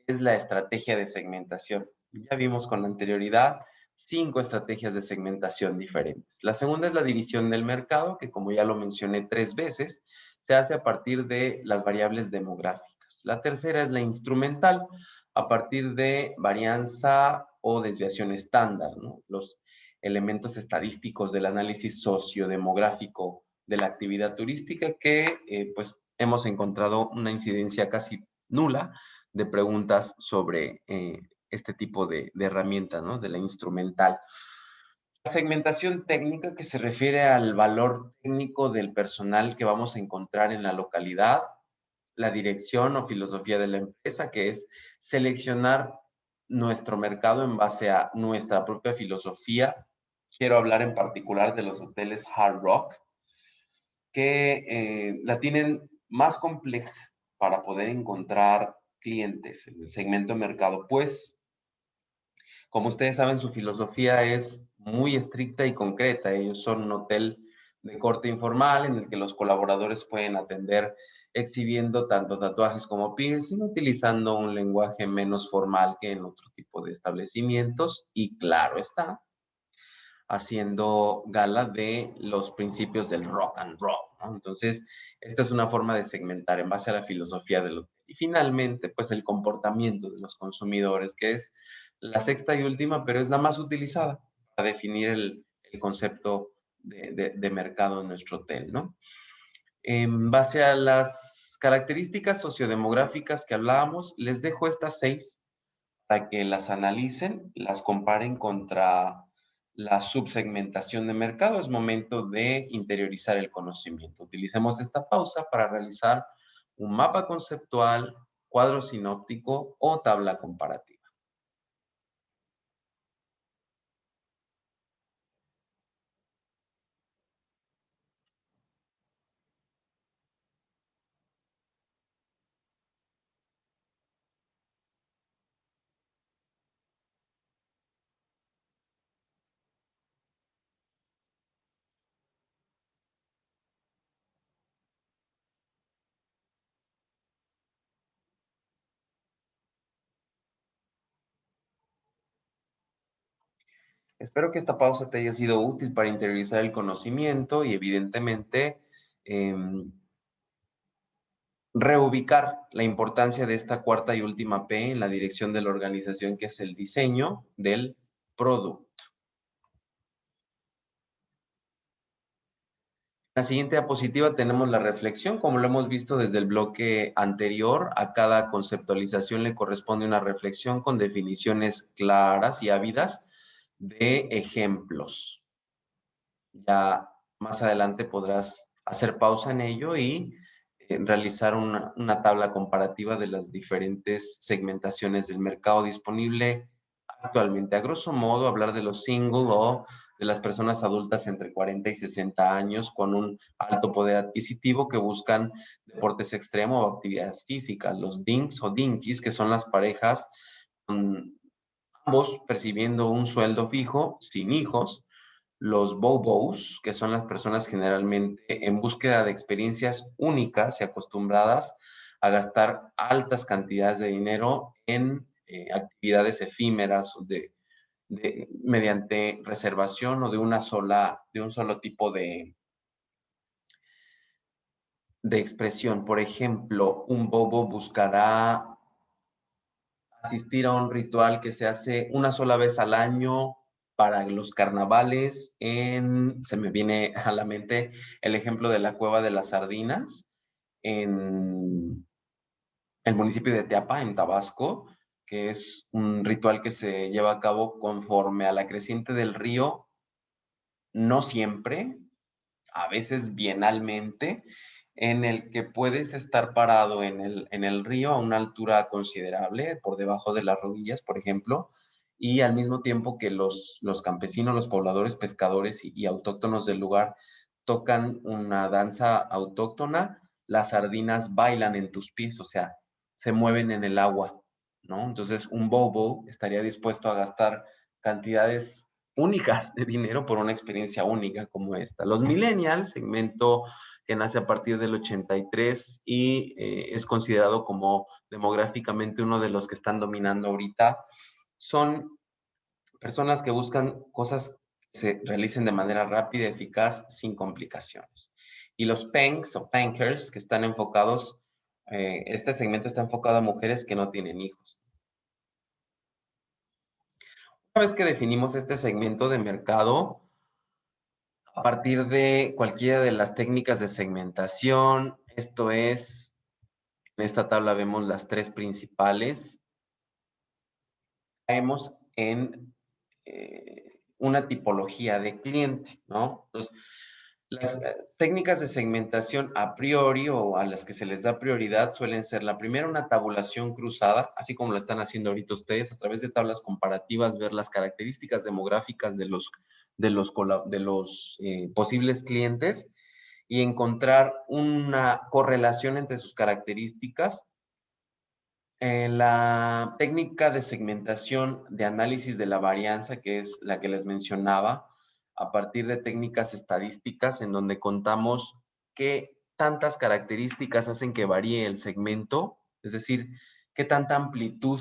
es la estrategia de segmentación. Ya vimos con anterioridad 5 estrategias de segmentación diferentes. La segunda es la división del mercado, que como ya lo mencioné 3 veces, se hace a partir de las variables demográficas. La tercera es la instrumental, a partir de varianza o desviación estándar, ¿no? Los elementos estadísticos del análisis sociodemográfico de la actividad turística que pues hemos encontrado una incidencia casi nula de preguntas sobre este tipo de herramientas, ¿no? De la instrumental. La segmentación técnica que se refiere al valor técnico del personal que vamos a encontrar en la localidad, la dirección o filosofía de la empresa, que es seleccionar nuestro mercado en base a nuestra propia filosofía. Quiero hablar en particular de los hoteles Hard Rock, que la tienen más compleja para poder encontrar clientes en el segmento de mercado, pues, como ustedes saben, su filosofía es muy estricta y concreta. Ellos son un hotel de corte informal en el que los colaboradores pueden atender exhibiendo tanto tatuajes como piercing, utilizando un lenguaje menos formal que en otro tipo de establecimientos y claro está, haciendo gala de los principios del rock and roll, ¿no? Entonces, esta es una forma de segmentar en base a la filosofía del hotel. Y finalmente, pues el comportamiento de los consumidores, que es la sexta y última, pero es la más utilizada para definir el concepto de mercado en nuestro hotel, ¿no? En base a las características sociodemográficas que hablábamos, les dejo estas 6 para que las analicen, las comparen contra la subsegmentación de mercado. Es momento de interiorizar el conocimiento. Utilicemos esta pausa para realizar un mapa conceptual, cuadro sinóptico o tabla comparativa. Espero que esta pausa te haya sido útil para interiorizar el conocimiento y evidentemente reubicar la importancia de esta cuarta y última P en la dirección de la organización, que es el diseño del producto. La siguiente diapositiva tenemos la reflexión, como lo hemos visto desde el bloque anterior. A cada conceptualización le corresponde una reflexión con definiciones claras y ávidas de ejemplos. Ya más adelante podrás hacer pausa en ello y realizar una tabla comparativa de las diferentes segmentaciones del mercado disponible actualmente. A grosso modo, hablar de los single o de las personas adultas entre 40 y 60 años con un alto poder adquisitivo que buscan deportes extremos o actividades físicas. Los dinks o dinkies, que son las parejas, ambos percibiendo un sueldo fijo, sin hijos. Los bobos, que son las personas generalmente en búsqueda de experiencias únicas y acostumbradas a gastar altas cantidades de dinero en actividades efímeras mediante reservación o de un solo tipo de expresión. Por ejemplo, un bobo buscará asistir a un ritual que se hace una sola vez al año para los carnavales. Se me viene a la mente el ejemplo de la Cueva de las Sardinas en el municipio de Teapa, en Tabasco, que es un ritual que se lleva a cabo conforme a la creciente del río, no siempre, a veces bienalmente, en el que puedes estar parado en el río a una altura considerable, por debajo de las rodillas, por ejemplo, y al mismo tiempo que los campesinos, los pobladores, pescadores y autóctonos del lugar tocan una danza autóctona, las sardinas bailan en tus pies, o sea, se mueven en el agua, ¿no? Entonces, un bobo estaría dispuesto a gastar cantidades únicas de dinero por una experiencia única como esta. Los millennials, segmento que nace a partir del 83 y es considerado como demográficamente uno de los que están dominando ahorita, son personas que buscan cosas que se realicen de manera rápida y eficaz sin complicaciones. Y los punks o punkers que están enfocados, este segmento está enfocado a mujeres que no tienen hijos. Una vez que definimos este segmento de mercado, a partir de cualquiera de las técnicas de segmentación, esto es, en esta tabla vemos las tres principales, caemos en una tipología de cliente, ¿no? Entonces, las técnicas de segmentación a priori o a las que se les da prioridad suelen ser la primera, una tabulación cruzada, así como lo están haciendo ahorita ustedes, a través de tablas comparativas, ver las características demográficas de los posibles clientes y encontrar una correlación entre sus características. La técnica de segmentación de análisis de la varianza, que es la que les mencionaba, a partir de técnicas estadísticas en donde contamos qué tantas características hacen que varíe el segmento, es decir, qué tanta amplitud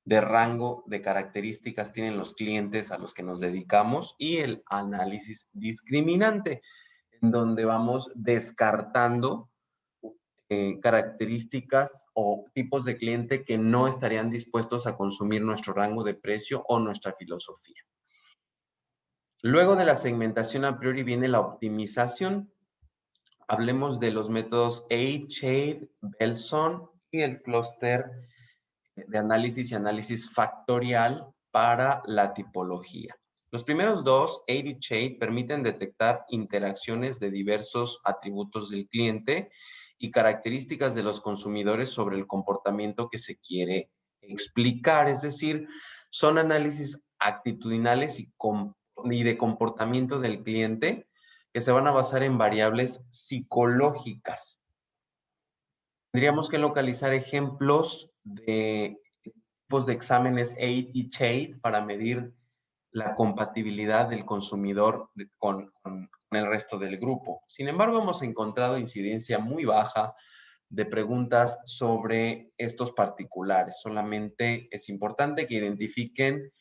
de rango de características tienen los clientes a los que nos dedicamos, y el análisis discriminante, en donde vamos descartando características o tipos de cliente que no estarían dispuestos a consumir nuestro rango de precio o nuestra filosofía. Luego de la segmentación a priori viene la optimización. Hablemos de los métodos Aid, Shade, Belson y el clúster de análisis y análisis factorial para la tipología. Los primeros dos, Aid y Shade, permiten detectar interacciones de diversos atributos del cliente y características de los consumidores sobre el comportamiento que se quiere explicar. Es decir, son análisis actitudinales y de comportamiento del cliente que se van a basar en variables psicológicas. Tendríamos que localizar ejemplos de tipos de exámenes AID y SHADE para medir la compatibilidad del consumidor con el resto del grupo. Sin embargo, hemos encontrado incidencia muy baja de preguntas sobre estos particulares. Solamente es importante que identifiquen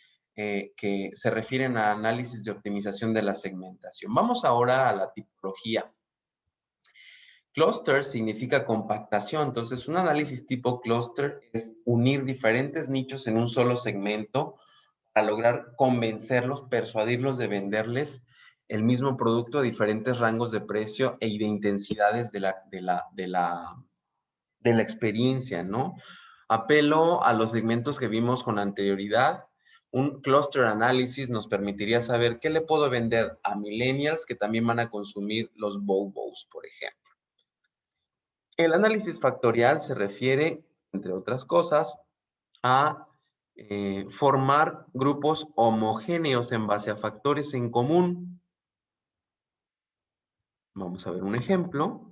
que se refieren a análisis de optimización de la segmentación. Vamos ahora a la tipología. Cluster significa compactación, entonces un análisis tipo cluster es unir diferentes nichos en un solo segmento para lograr convencerlos, persuadirlos de venderles el mismo producto a diferentes rangos de precio y de intensidades de la experiencia, ¿no? Apelo a los segmentos que vimos con anterioridad. Un cluster analysis nos permitiría saber qué le puedo vender a millennials que también van a consumir los Bobos, por ejemplo. El análisis factorial se refiere, entre otras cosas, a formar grupos homogéneos en base a factores en común. Vamos a ver un ejemplo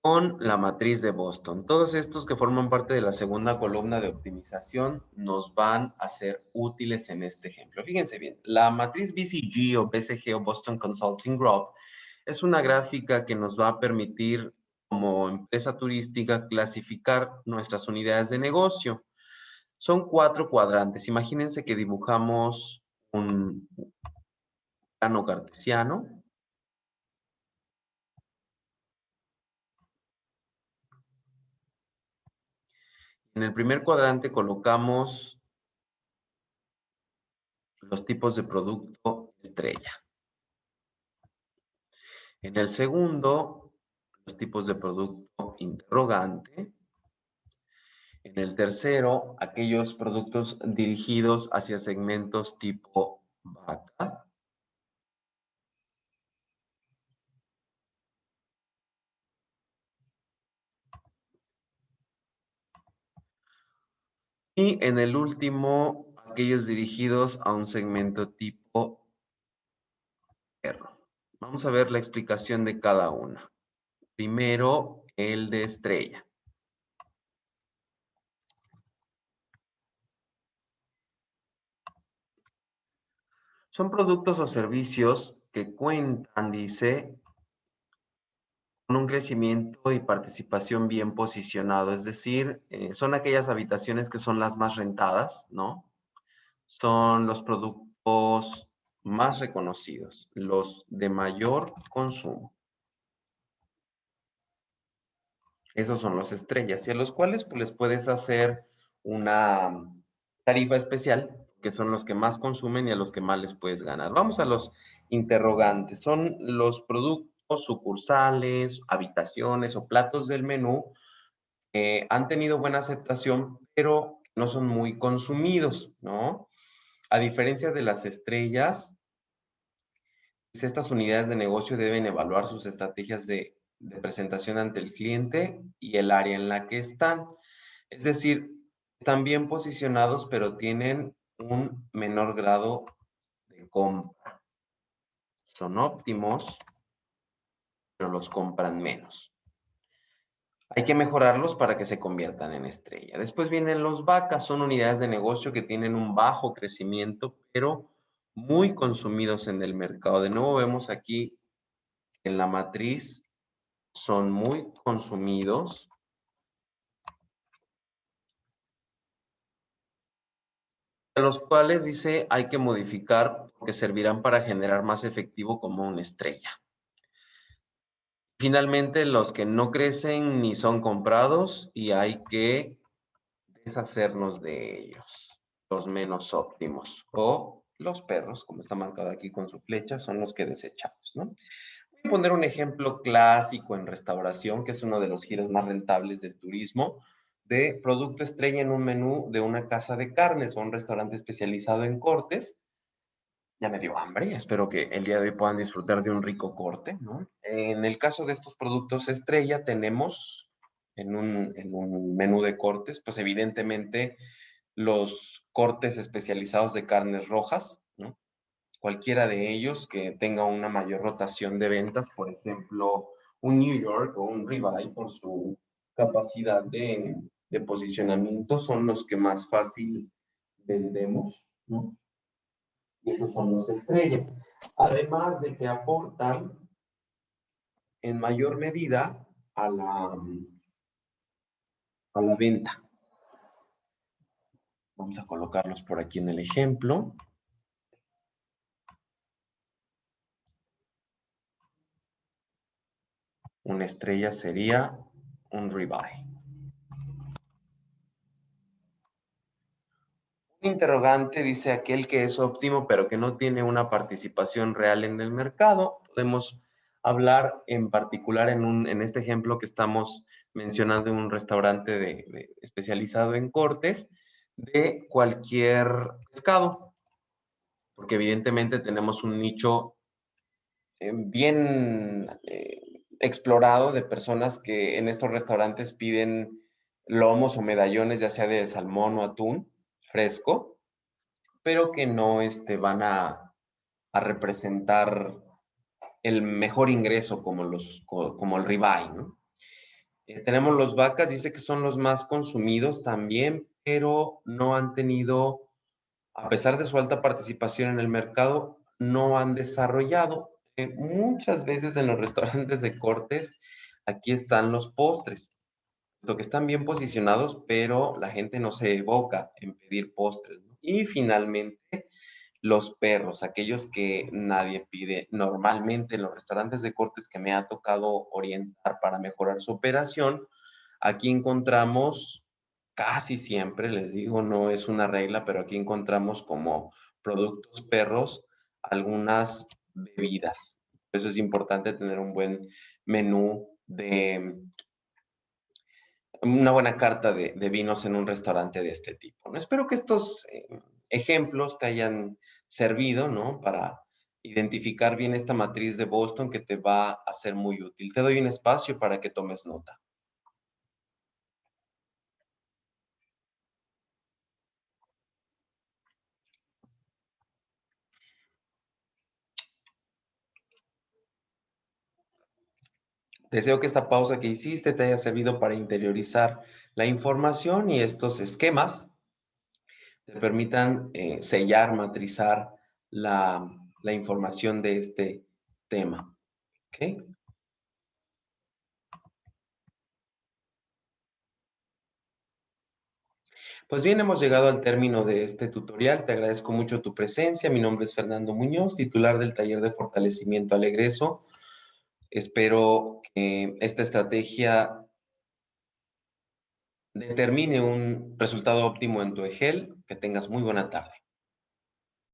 con la matriz de Boston. Todos estos que forman parte de la segunda columna de optimización nos van a ser útiles en este ejemplo. Fíjense bien, la matriz BCG o BCG o Boston Consulting Group es una gráfica que nos va a permitir como empresa turística clasificar nuestras unidades de negocio. Son 4 cuadrantes. Imagínense que dibujamos un plano cartesiano. En el primer cuadrante colocamos los tipos de producto estrella. En el segundo, los tipos de producto interrogante. En el tercero, aquellos productos dirigidos hacia segmentos tipo vaca. Y en el último, aquellos dirigidos a un segmento tipo perro. Vamos a ver la explicación de cada una. Primero, el de estrella. Son productos o servicios que cuentan, dice, con un crecimiento y participación bien posicionado, es decir, son aquellas habitaciones que son las más rentadas, ¿no? Son los productos más reconocidos, los de mayor consumo. Esos son los estrellas, y a los cuales pues, les puedes hacer una tarifa especial, que son los que más consumen y a los que más les puedes ganar. Vamos a los interrogantes. Son los productos, sucursales, habitaciones o platos del menú que han tenido buena aceptación, pero no son muy consumidos, ¿no? A diferencia de las estrellas, estas unidades de negocio deben evaluar sus estrategias de presentación ante el cliente y el área en la que están. Es decir, están bien posicionados, pero tienen un menor grado de compra. Son óptimos, pero los compran menos. Hay que mejorarlos para que se conviertan en estrella. Después vienen los vacas, son unidades de negocio que tienen un bajo crecimiento, pero muy consumidos en el mercado. De nuevo vemos aquí en la matriz, son muy consumidos. A los cuales dice hay que modificar porque servirán para generar más efectivo como una estrella. Finalmente, los que no crecen ni son comprados y hay que deshacernos de ellos. Los menos óptimos o los perros, como está marcado aquí con su flecha, son los que desechamos, ¿no? Voy a poner un ejemplo clásico en restauración, que es uno de los giros más rentables del turismo, de producto estrella en un menú de una casa de carnes o un restaurante especializado en cortes. Ya me dio hambre, espero que el día de hoy puedan disfrutar de un rico corte, ¿no? En el caso de estos productos estrella, tenemos en un menú de cortes, pues evidentemente los cortes especializados de carnes rojas, ¿no? Cualquiera de ellos que tenga una mayor rotación de ventas, por ejemplo, un New York o un ribeye por su capacidad de posicionamiento, son los que más fácil vendemos, ¿no? Y esos son los estrella. Además de que aportan en mayor medida a la venta. Vamos a colocarlos por aquí en el ejemplo. Una estrella sería un ribeye. Un interrogante dice aquel que es óptimo, pero que no tiene una participación real en el mercado. Podemos hablar en particular en este ejemplo que estamos mencionando, en un restaurante especializado en cortes, de cualquier pescado, porque evidentemente tenemos un nicho bien explorado de personas que en estos restaurantes piden lomos o medallones, ya sea de salmón o atún fresco, pero que no van a representar el mejor ingreso como, como el ribeye, ¿no? Tenemos los vacas, dice que son los más consumidos también, pero no han tenido, a pesar de su alta participación en el mercado, no han desarrollado. Muchas veces en los restaurantes de cortes, aquí están los postres, lo que están bien posicionados, pero la gente no se evoca en pedir postres, ¿no? Y finalmente, los perros, aquellos que nadie pide. Normalmente en los restaurantes de cortes que me ha tocado orientar para mejorar su operación, aquí encontramos casi siempre, les digo, no es una regla, pero aquí encontramos como productos perros algunas bebidas. Por eso es importante tener un buen menú de una buena carta de vinos en un restaurante de este tipo, ¿no? Espero que estos ejemplos te hayan servido, ¿no? Para identificar bien esta matriz de Boston que te va a ser muy útil. Te doy un espacio para que tomes nota. Deseo que esta pausa que hiciste te haya servido para interiorizar la información y estos esquemas te permitan sellar, matrizar la, la información de este tema. ¿Ok? Pues bien, hemos llegado al término de este tutorial. Te agradezco mucho tu presencia. Mi nombre es Fernando Muñoz, titular del taller de fortalecimiento al egreso. Espero que esta estrategia determine un resultado óptimo en tu EGEL. Que tengas muy buena tarde.